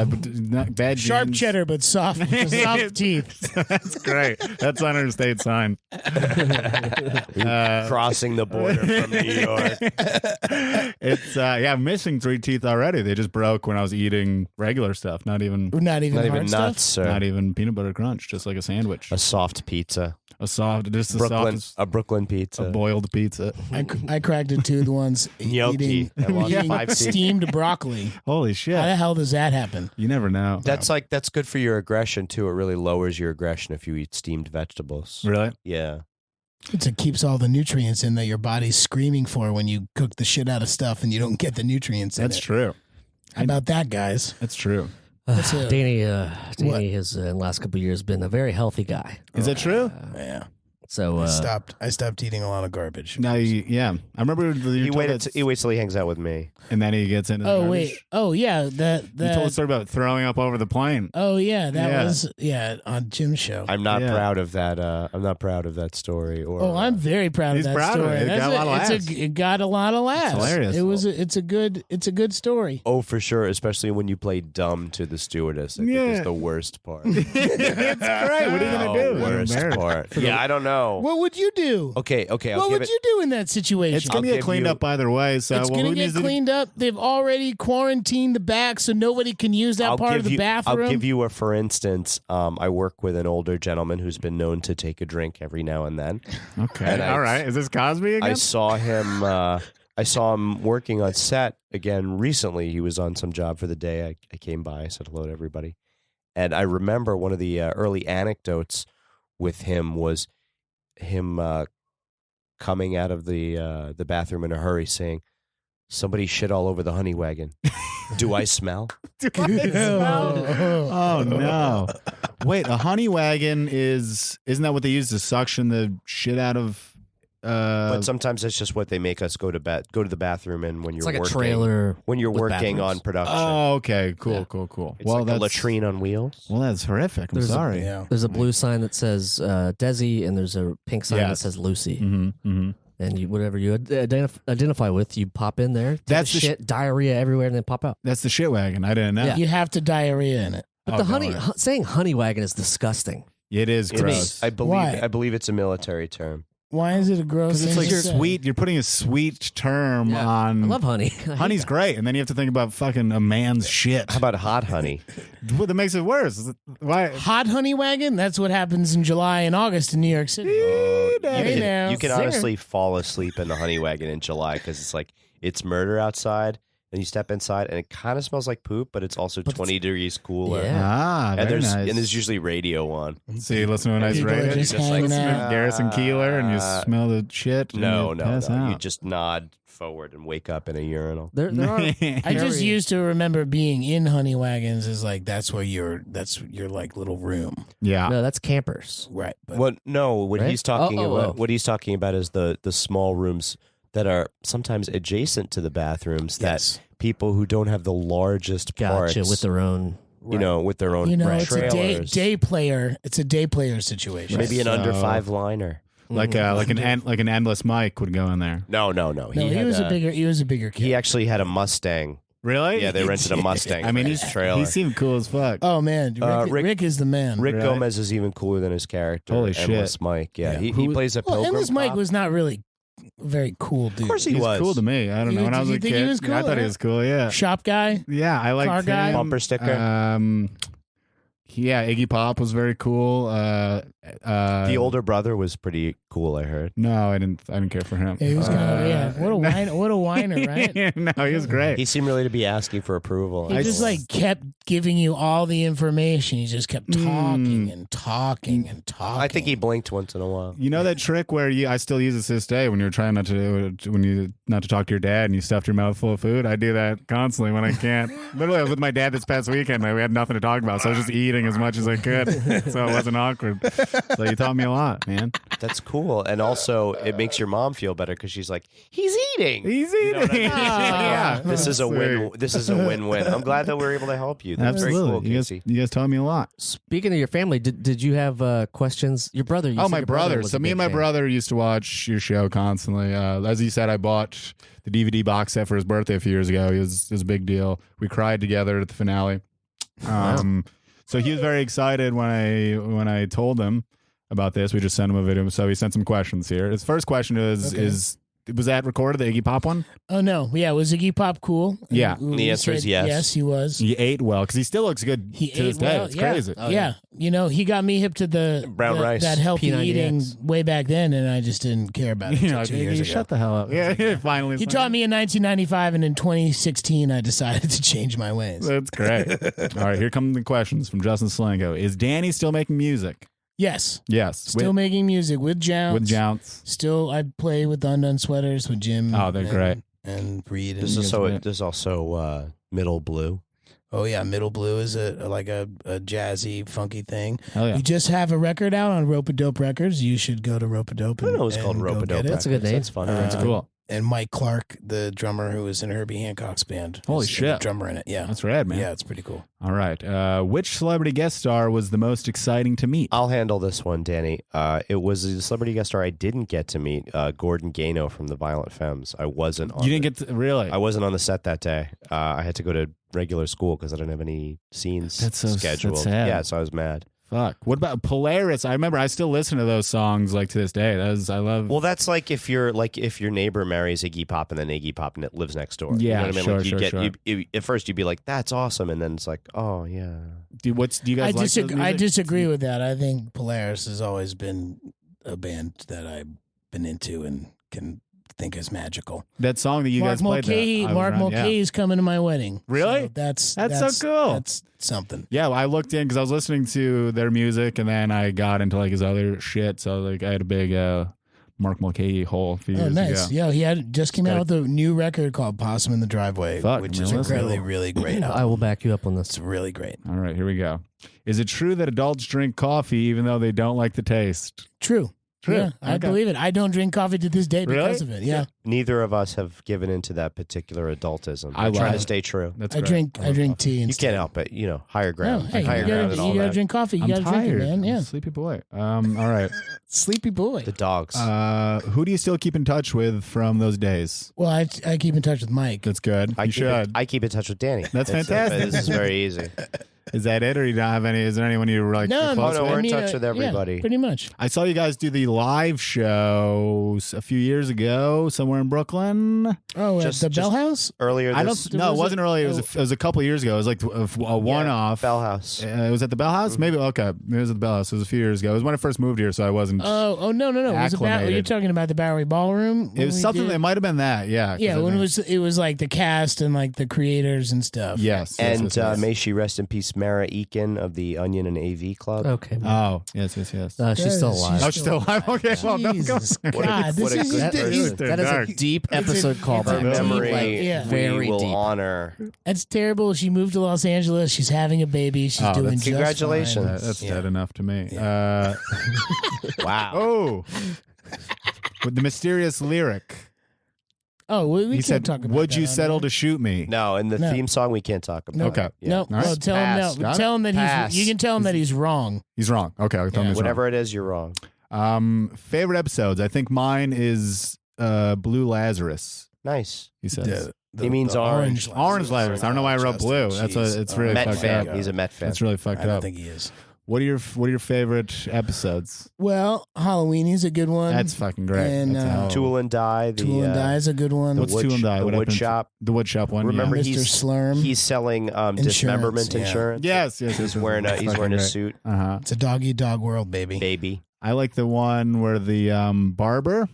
Not bad Sharp genes. cheddar, but soft teeth. That's great. That's on our state sign. Crossing the border from New York. It's I'm missing 3 teeth already. They just broke when I was eating regular stuff. Not even Not even hard nuts, stuff? sir. not even peanut butter crunch. Just like a sandwich. A soft pizza. Just the softest. A Brooklyn pizza. A boiled pizza. I cracked a tooth once Gnocchi. I lost eating 5 teeth. steamed broccoli. Holy shit! How the hell does that happen? You never know. That's good for your aggression too. It really lowers your aggression if you eat steamed vegetables. Really. Yeah. It keeps all the nutrients in that your body's screaming for when you cook the shit out of stuff and you don't get the nutrients in That's it. true. How about that, guys? That's true. That's it. Danny What? has in the last couple of years been a very healthy guy. Is that true? Yeah. So I stopped eating a lot of garbage. No, I remember He waits till he hangs out with me. and then he gets into. The Oh garbage. wait. Oh yeah. You told a story about throwing up over the plane. Oh yeah. That Yeah. was on Jim's show. I'm not Yeah. proud of that. I'm not proud of that story. Or Oh, I'm very proud He's of that proud of story. it. It got a lot of laughs. It got a lot of laughs. hilarious. It's a good story. Oh, for sure. Especially when you play dumb to the stewardess. I think Yeah. is the worst part. It's great. What are you gonna do? Worst part. Yeah, I don't know. What would you do? Okay. I'll What give would it. you do in that situation? It's gonna I'll get give cleaned you- up either way. So It's well, going who to needs get cleaned up. They've already quarantined the back, so nobody can use that part of the bathroom. I'll give you a for instance. I work with an older gentleman who's been known to take a drink every now and then. Okay. And All right. Is this Cosby again? I saw him. I saw him working on set again recently. He was on some job for the day. I came by. I said hello to everybody, and I remember one of the early anecdotes with him was him coming out of the bathroom in a hurry, saying, "Somebody shit all over the honey wagon. Do I smell?" Oh no! Wait, a honey wagon isn't that what they use to suction the shit out of? But sometimes it's just what they make us go to the bathroom in when you're it's like working. a trailer When you're with working bathrooms. on production. Oh, okay, cool, Yeah. cool. It's like a latrine on wheels. Well, that's horrific. I'm There's a- sorry. Yeah. There's a blue sign that says Desi, and there's a pink sign that Yes. says Lucy. Mm-hmm. And you, whatever you identify with, you pop in there. Take That's the the shit, diarrhea everywhere, and then pop out. That's the shit wagon. I didn't know. Yeah. You have to diarrhea in it. But Oh, the God. saying honey wagon is disgusting. It is It gross. is. I Why? believe it's a military term. Why is it a gross Because it's thing like to say? sweet. You're putting a sweet term Yeah. on. I love honey. I hate Honey's that. great, and then you have to think about fucking a man's shit. How about hot honey? What that makes it worse? Why? Hot honey wagon? That's what happens in July and August in New York City. Hey now, You can singer. honestly fall asleep in the honey wagon in July because it's like it's murder outside, and you step inside, and it kind of smells like poop, but it's also 20 degrees cooler. Yeah. Ah, And very there's nice. and there's usually radio on. So you listen to a nice People are radio, just just hanging like, listen to out. Garrison Keeler, and you smell the shit. and No. you pass You out. just nod forward and wake up in a urinal. There are. I just used to remember being in honey wagons is like that's your like little room. Yeah. No, that's campers. Right. But What Right? he's talking Oh, about? oh. What he's talking about is the small rooms that are sometimes adjacent to the bathrooms Yes. that people who don't have the largest parts, Gotcha. With their own. with their own it's trailers. a day player. It's a day player situation. Maybe an So- under 5 liner. like an endless mic would go in there. No. No, he was a bigger kid. He actually had a Mustang. Really? Yeah, they rented a Mustang. I mean, for he's his trailer. He seemed cool as fuck. Oh man, Rick- Rick is the man. Rick Really? Gomez is even cooler than his character. Holy shit. Endless Mike. Yeah, Yeah. he plays a Well, pilgrim. Endless Mike cop. was not really a very cool dude. Of course he He's was. cool to me. I don't know. When I was Did a you think kid, he was cool, I thought he huh? was cool. Yeah. Shop guy. Yeah, I like Car guy? Bumper sticker. Yeah, Iggy Pop was very cool. The older brother was pretty cool. I heard. No, I didn't care for him. Yeah, he was kind of what a whiner, right? No, he was great. He seemed really to be asking for approval. He just like kept giving you all the information. He just kept talking and talking and talking. I think he blinked once in a while. You know that trick where I still use it to this day when you're trying not to talk to your dad and you stuffed your mouth full of food. I do that constantly when I can't. Literally, I was with my dad this past weekend. We had nothing to talk about, so I was just eating as much as I could, so it wasn't awkward. So you taught me a lot, man. That's cool, and also it makes your mom feel better because she's like, he's eating. He's You know what I eating. mean? Yeah. This is a win. This is a win-win. I'm glad that we're able to help you. That's very Absolutely. cool, Casey. You guys taught me a lot. Speaking of your family, did you have questions? Your brother? You Oh, said my your brother. was So a me and big my fan. brother used to watch your show constantly. As you said, I bought the DVD box set for his birthday a few years ago. It was a big deal. We cried together at the finale. So he was very excited when I told him about this. We just sent him a video. So he sent some questions here. His first question is was that recorded, the Iggy Pop one? Oh no, yeah, was Iggy Pop cool? Yeah. And The answer is yes. Yes, he was. He ate well because he still looks good He to this ate day. well. It's yeah. crazy. Oh, yeah, you know, he got me hip to the Brown rice. that healthy P90X. eating way back then, and I just didn't care about it. You until know, 2 years ago. shut the hell up. Yeah, finally. He taught me in 1995, and in 2016, I decided to change my ways. That's great. All right, here come the questions from Justin Salengo. Is Danny still making music? Yes, Yes. still making music with Jounce. with Jounce. Still, I play with the Undone Sweaters with Jim. Oh, they're great. And Reed. And There's also Middle Blue. oh yeah, Middle Blue is a jazzy, funky thing. Hell yeah. We just have a record out on Rope-a-Dope Records. You should go to Rope-a-Dope. I don't know it's called and go Rope-a-Dope. get it. That's a good name. That's fun. That's cool. And Mike Clark, the drummer who was in Herbie Hancock's band. Holy is shit. the drummer in it. Yeah. That's rad, man. Yeah, it's pretty cool. All right. Which celebrity guest star was the most exciting to meet? I'll handle this one, Danny. It was a celebrity guest star I didn't get to meet, Gordon Gano from the Violent Femmes. I wasn't on You didn't get to, really? I wasn't on the set that day. I had to go to regular school because I didn't have any scenes That's so scheduled. that's sad. Yeah, so I was mad. Fuck. What about Polaris? I remember I still listen to those songs like to this day. I love. Well, that's like if your neighbor marries Iggy Pop and then Iggy Pop and it lives next door. Yeah, you know what I mean? sure, like you sure, get sure. You, at first you'd be like, "That's awesome," and then it's like, "Oh yeah." do you guys like those I music? disagree with that. I think Polaris has always been a band that I've been into and can think is magical. That song that you Mark guys played. Mulcahy, Mark Mulcahy's coming to my wedding. Really? So that's so cool. That's something. Yeah, well, I looked in because I was listening to their music, and then I got into like his other shit. So like I had a big Mark Mulcahy hole a few Oh, years nice. ago. Yeah, he had just came out with a new record called Possum in the Driveway, Fuck, which man, is listen. really, really great. I will back you up on this. It's really great. All right, here we go. Is it true that adults drink coffee even though they don't like the taste? True. True. Yeah, I Okay. believe it. I don't drink coffee to this day because Really? of it. Yeah. Neither of us have given into that particular adultism. I I'm trying love to it. stay true. That's I great. drink tea You instead. can't help it. You know, higher No, ground, hey, higher ground, and all you gotta that. drink coffee. You I'm gotta tired. drink it, man. I'm Yeah. a sleepy boy. All right. Sleepy boy. The dogs. Who do you still keep in touch with from those days? Well, I keep in touch with Mike. That's good. I You should. I keep in touch with Danny. That's It's, fantastic. This is very easy. Is that it, or you don't have any? Is there anyone you like? No, you're close no, with? we're in touch with everybody. Yeah, pretty much. I saw you guys do the live shows a few years ago somewhere in Brooklyn. Oh, Just- at the just- Bell House? Earlier I this don't. No, it wasn't early. It was a couple of years ago. It was like a one-off. Bell House. It was at the Bell House. Maybe okay. It was at the Bell House. It was a few years ago. It was when I first moved here, so I wasn't. Oh no. It was about, Acclimated. you're talking about the Bowery Ballroom? it was something. It might have been that. Yeah. 'cause Yeah, I when think- it was like the cast and like the creators and stuff. Yes. And yes. may she rest in peace, Mara Eakin of the Onion and AV Club. Okay. Oh yes. She's still alive. Oh, she's still alive. Okay. Well, no, go. Jesus What a- God, what this a is good person. That is Dark. a deep episode it's callback. a Her deep, memory, like, yeah. Very we will deep. honor. That's terrible. She moved to Los Angeles. She's having a baby. She's Oh, doing that's- just Congratulations. fine. That's Yeah. dead enough to me. Wow. Oh, with the mysterious lyric. Oh, we He can't said, talk about "Would that you on settle there. to shoot me?" No, in the No. theme song, we can't talk about. No. Okay. Yeah. No, All right. well, tell Pass. him Got no. it. Tell him that Pass. you can tell him that he's wrong. He's wrong. Okay, I'll tell him Yeah. he's Whatever it is, you're wrong. wrong. Favorite episodes. I think mine is Blue Lazarus. Nice. He says He means orange. Orange Lazarus. I don't know why I wrote blue. That's what it's really Met fucked fan. up. He's a Met fan. That's really fucked I don't up. think he is. What are your favorite episodes? Well, Halloweenie's a good one. That's fucking great. And, That's how- Tool and Die. The, Tool and Die is a good one. What's wood Tool and Die? the What wood happened? shop. The wood shop one. Remember, yeah. Mr. he's Slurm. he's selling dismemberment yeah. insurance. Yes. He's wearing a suit. Uh huh. It's a dog eat dog world, baby. Baby. I like the one where the barber.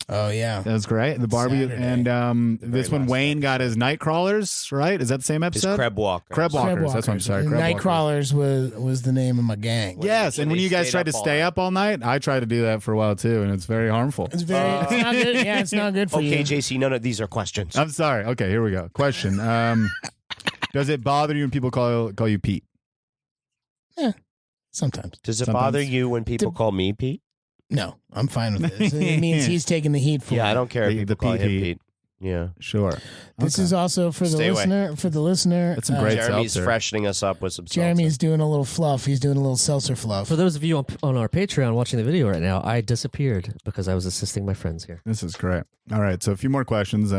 Oh yeah. That was great. The Barbie Saturday. and this Very one last Wayne got his night crawlers, right? Is that the same His episode? Crab Walker. Crab Walkers. That's what I'm sorry. Crab Walkers. Nightcrawlers was the name of my gang. Yes, and when they you guys stayed tried to up all stay night. up all night, I tried to do that for a while too, and it's very harmful. It's very. It's not good. Yeah, it's not good for Okay, you. JC, none of these are questions. I'm sorry. Okay, here we go. Question: does it bother you when people call you Pete? Sometimes. Does it Sometimes. bother you when people call me Pete? No, I'm fine with this. It means he's taking the heat for Yeah, it. I don't care if The people call him Pete. Pete. Yeah. Sure. This Okay. is also for the Stay away. listener. For the listener, That's some great Jeremy's seltzer. freshening us up with some Jeremy's doing a little fluff. He's doing a little seltzer fluff. For those of you on our Patreon watching the video right now, I disappeared because I was assisting my friends here. This is great. All right, so a few more questions.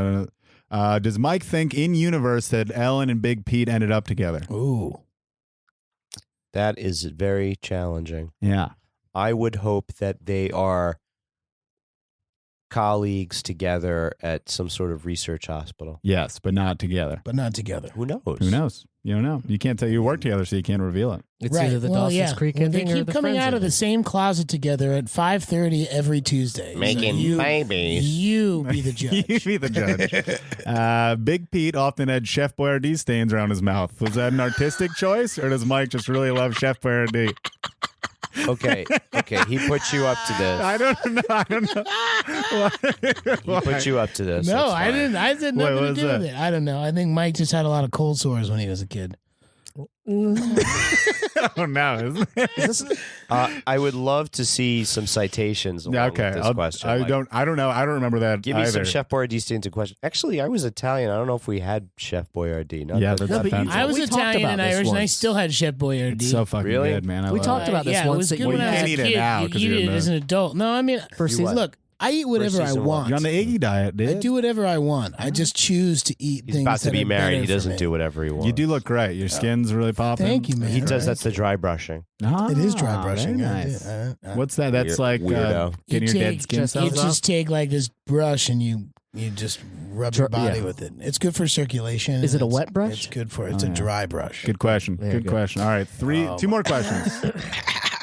Does Mike think in universe that Ellen and Big Pete ended up together? Ooh. That is very challenging. Yeah. I would hope that they are colleagues together at some sort of research hospital. Yes, but not together. But not together. Who knows? Who knows? You don't know. You can't tell you work together, so you can't reveal it. It's Right. either the Well, Dawson's yeah. Creek Well, ending they or keep the coming Friends out of the ending. same closet together at 5:30 every Tuesday. Making babies. You be the judge. You be the judge. Big Pete often had Chef Boyardee stains around his mouth. Was that an artistic choice, or does Mike just really love Chef Boyardee? Okay, he put you up to this. I don't know. He put you up to this. No, That's I fine. didn't. I had nothing what to was do with that? it. I don't know. I think Mike just had a lot of cold sores when he was a kid. Oh no! Isn't it? I would love to see some citations. Along Okay, with this question. I Like, don't know. I don't remember that. Give me either. some Chef Boyardee stains in question. Actually, I was Italian. I don't know if we had Chef Boyardee. Not Yeah, that- that's No, but you- offensive. I was We talked Italian about and this Irish, and I once. still had Chef Boyardee. It's so fucking Really? good, man. I We love talked it. about this yeah, once it was that good you when I was can't a eat it kid. now You 'cause eat you're it in as the- an adult. No, I mean, First You what? look, I eat whatever I season want. You're on the Iggy diet, I dude. do whatever I want. I just choose to eat He's things about to that be are married. better He for doesn't me. do whatever he wants. You do look great. Your skin's really popping. Thank you, man. He does. That's the dry brushing. Ah, It is dry brushing. very I nice. do. What's that? That's Weird- like weirdo. getting your dead skin You cells off. just take like this brush and you just rub your body yeah. with it. It's good for circulation. Is it a It's- wet brush? It's good for. It's Oh, a yeah. dry brush. Good question. Yeah, good good. question. All right, two more questions.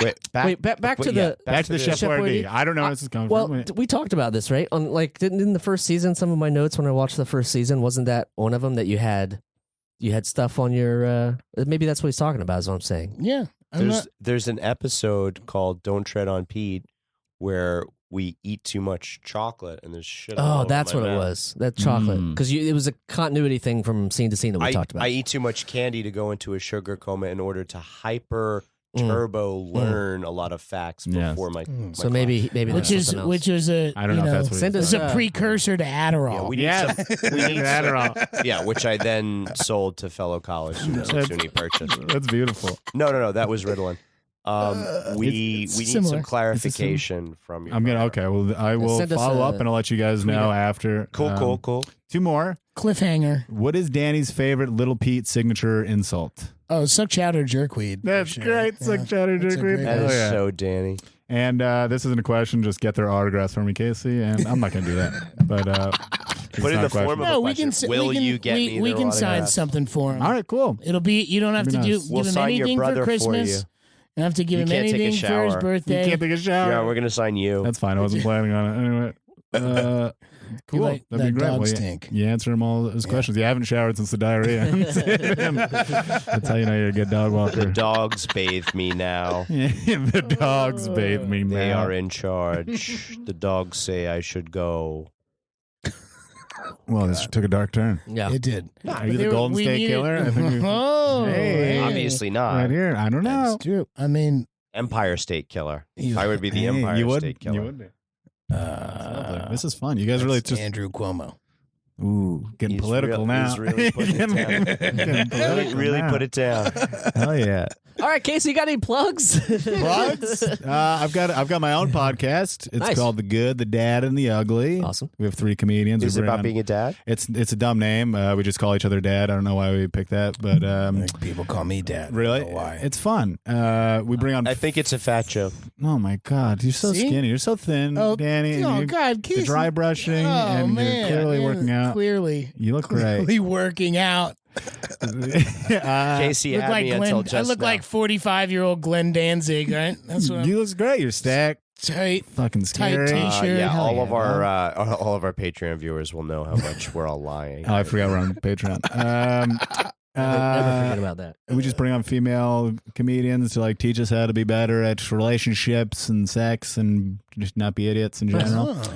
Wait, Wait, back to the Back to the Chef Boyardee. I don't know where this is coming Well, from. we talked about this, right? On like didn't in the first season, some of my notes when I watched the first season, wasn't that one of them that you had stuff on your maybe that's what he's talking about is what I'm saying. Yeah. I'm not- There's an episode called "Don't Tread on Pete" where we eat too much chocolate and there's shit. all Oh, over that's my what it mouth. was. That chocolate. Mm. Because it was a continuity thing from scene to scene that we talked about. I eat too much candy to go into a sugar coma in order to hyper Mm. turbo learn a lot of facts Yes. before my. So maybe which that's is something else. which is a I don't know if that's what Send he's us it's a- a precursor to Adderall. Yeah, we need Yes. some, we need some- Adderall. yeah, which I then sold to fellow college students at SUNY Purchase. That's beautiful. No, that was Ritalin. We it's need similar. some clarification from you. I'm gonna okay. Well, I will Send us follow a up and I'll let you guys know after. Cool. Two more. Cliffhanger. What is Danny's favorite Little Pete signature insult? Oh, suck chowder jerkweed. for That's sure. great. Suck Yeah. chowder That's a jerkweed. great That Oh, is yeah. so Danny. And this isn't a question. Just get their autographs for me, Casey. And I'm not going to do that. But it's Put in not the a question. form of No, a we can. question. Will you get me We their can sign autographs? something for him. All right, cool. It'll be. You don't have to That'd be do. nice. We'll give him sign your anything brother for for Christmas. you. You don't have to give You him can't take a anything for his shower. You birthday. can't take a shower. Yeah, we're gonna sign you. That's fine. I wasn't planning on it anyway. Cool. like That'd be that great. dog Well, stink. you answer him all his questions. You haven't showered since the diarrhea. That's how you know you're a good dog The walker. dogs bathe me now. The dogs bathe me now. They are in charge. The dogs say I should go. Well, this took a dark turn. yeah. It did. Are you the Golden State Killer? I think you- Oh, Hey. Obviously not. right here. I don't know. That's true. I mean, Empire State Killer. You- I would be the Hey, Empire you would, State Killer. You would be. This is fun. You guys really that's just Andrew Cuomo. ooh getting He's political real- now. he's really putting it down. Getting political Really now. put it down. Hell yeah. All right, Casey, you got any plugs? Plugs? I've got my own podcast. It's Nice. called The Good, the Dad, and the Ugly. Awesome. We have 3 comedians. Is We it bring about on- being a dad? It's a dumb name. We just call each other Dad. I don't know why we picked that, but Like, people call me dad. I really, don't know why? it's fun. We bring on. I think it's a fat joke. Oh my God, you're so See? skinny. You're so thin, Oh, Danny. and oh you're- God, You're Casey. dry brushing, Oh and man, you're clearly Yeah, working out. Clearly, You look great. clearly working out. Casey Look had like me Glenn. until I just look now. like 45-year-old Glenn Danzig, right? That's what I'm you look great. You're stacked. tight. Fucking Tight scary. t-shirt. yeah, Hell all yeah, of our Patreon viewers will know how much we're all lying. Oh, I forgot we're on Patreon. Never forget about that. We just bring on female comedians to like teach us how to be better at relationships and sex and just not be idiots in general. Oh.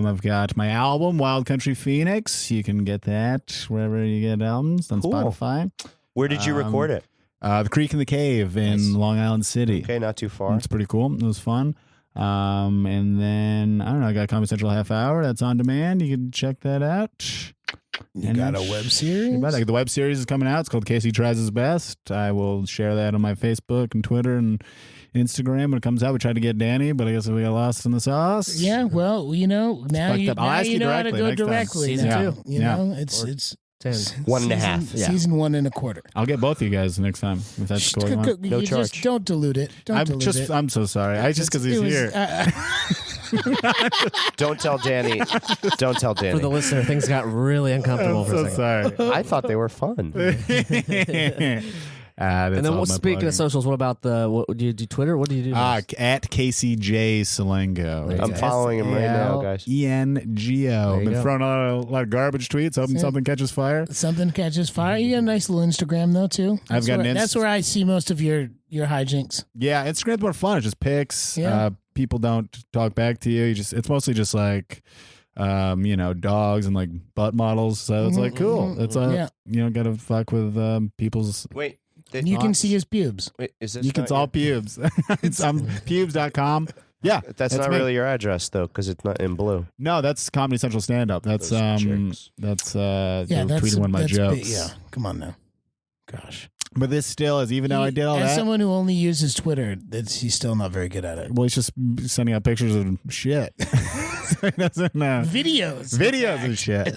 I've got my album Wild Country Phoenix. You can get that wherever you get albums on Cool. Spotify. Where did you record it? The Creek in the Cave in Nice. Long Island City. Okay, not too far. It's pretty cool. It was fun. And then, I don't know, I got Comedy Central half hour. That's on demand. You can check that out. You got a web series? The web series is coming out. It's called Casey Tries His Best. I will share that on my Facebook and Twitter and Instagram when it comes out. We tried to get Danny, but I guess we got lost in the sauce. Yeah, well, now you know how to go directly. Season now. 2. You know, it's 10. 1.5. Yeah. Season 1.25. I'll get both of you guys next time if that's cool. No charge. Just don't dilute it. I'm so sorry. Just because he's here. Don't tell Danny. Don't tell Danny. For the listener, things got really uncomfortable for a second. Sorry. I thought they were fun. And then speaking of socials, what about do you do Twitter? What do you do? At Casey James Salengo. I'm following him right now, guys. ENGO. Been throwing out a lot of garbage tweets, hoping something catches fire. Something catches fire. You got a nice little Instagram though too. That's where I see most of your hijinks. Yeah, Instagram's more fun. It's just pics. Yeah. People don't talk back to you. It's mostly just like dogs and like butt models. So it's like cool. It's gotta fuck with people's. Wait. You can see his pubes. Wait, is this? You can all pubes. It's pubes.com. Yeah, that's not me. really your address though, because it's not in blue. No, that's Comedy Central stand up. That's tweeting one of my jokes. Yeah, come on now. Gosh. But this still is, even though I did all as that. someone who only uses Twitter, he's still not very good at it. Well, he's just sending out pictures of shit. So he doesn't know. Videos of shit.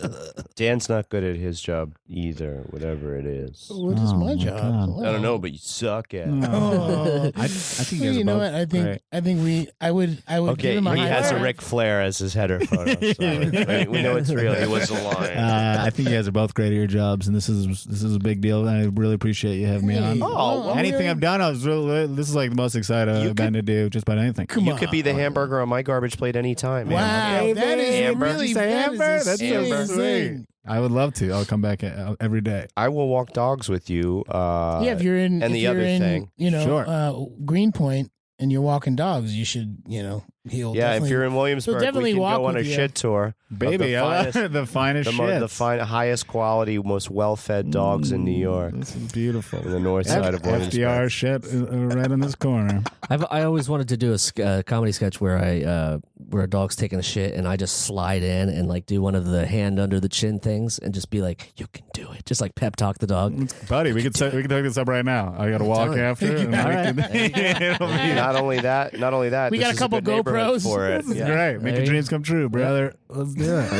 Dan's not good at his job either, whatever it is. What is my job? I don't know, but you suck at it. Oh. I think you know what? I would Okay, give him a he high has a five. Ric Flair as his header photo. Right? We know it's real. He was lying. I think you guys are both great at your jobs, and this is a big deal. And I really appreciate you having me on. Oh, anything I've done, this is like the most excited I've been to do just about anything. You could be the hamburger on my garbage plate anytime. Wow, that is Amber. really Amber? That's Amber. sweet. I would love to. I'll come back every day. I will walk dogs with you. If you're in, and the other thing, Greenpoint, and you're walking dogs, you should, he'll. Yeah, if you're in Williamsburg, we can go on a shit tour. Baby, the finest shit. Highest quality, most well-fed dogs in New York. This is beautiful. On the north side of Williamsburg. FDR shit right in this corner. I always wanted to do a comedy sketch where where a dog's taking a shit and I just slide in and like do one of the hand under the chin things and just be like, "You can do it," just like pep talk the dog. Buddy, we can take this up right now. I got to walk after. Not only that. We got a couple GoPros for it. This is great. Make your dreams come true, brother. Let's do it.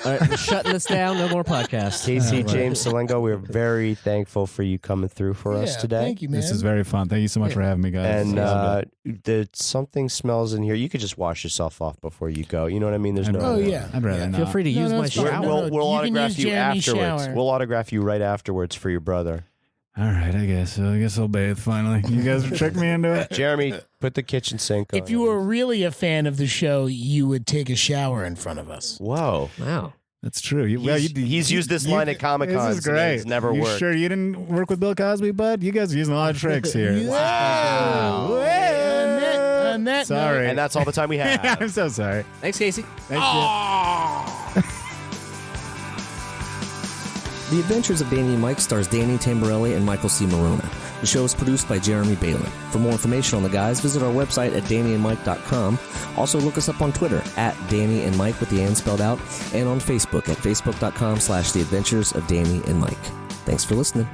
All right, we're shutting this down. No more podcasts. Casey James Salengo, we're very thankful for you coming through for us today. Thank you, man. This is very fun. Thank you so much for having me, guys. And something smells in here. You could just wash yourself off before you go. You know what I mean? There's no. Oh yeah. I'd rather not. Feel free to use my shower. We'll You can autograph use you Jeremy's afterwards. shower. We'll autograph you right afterwards for your brother. All right, I guess I'll bathe finally. You guys are tricking me into it. Jeremy, put the kitchen sink on. If you were really a fan of the show, you would take a shower in front of us. Whoa. Wow. That's true. He's used this line at Comic-Con. This is great. It's never worked. Sure you didn't work with Bill Cosby, bud? You guys are using a lot of tricks here. Wow. On that Sorry. note, And that's all the time we have. I'm so sorry. Thanks, Casey. Thank you. The Adventures of Danny and Mike stars Danny Tamborelli and Michael C. Morona. The show is produced by Jeremy Balin. For more information on the guys, visit our website at dannyandmike.com. Also, look us up on Twitter at Danny and Mike with the and spelled out, and on Facebook at facebook.com/The Adventures of Danny and Mike. Thanks for listening.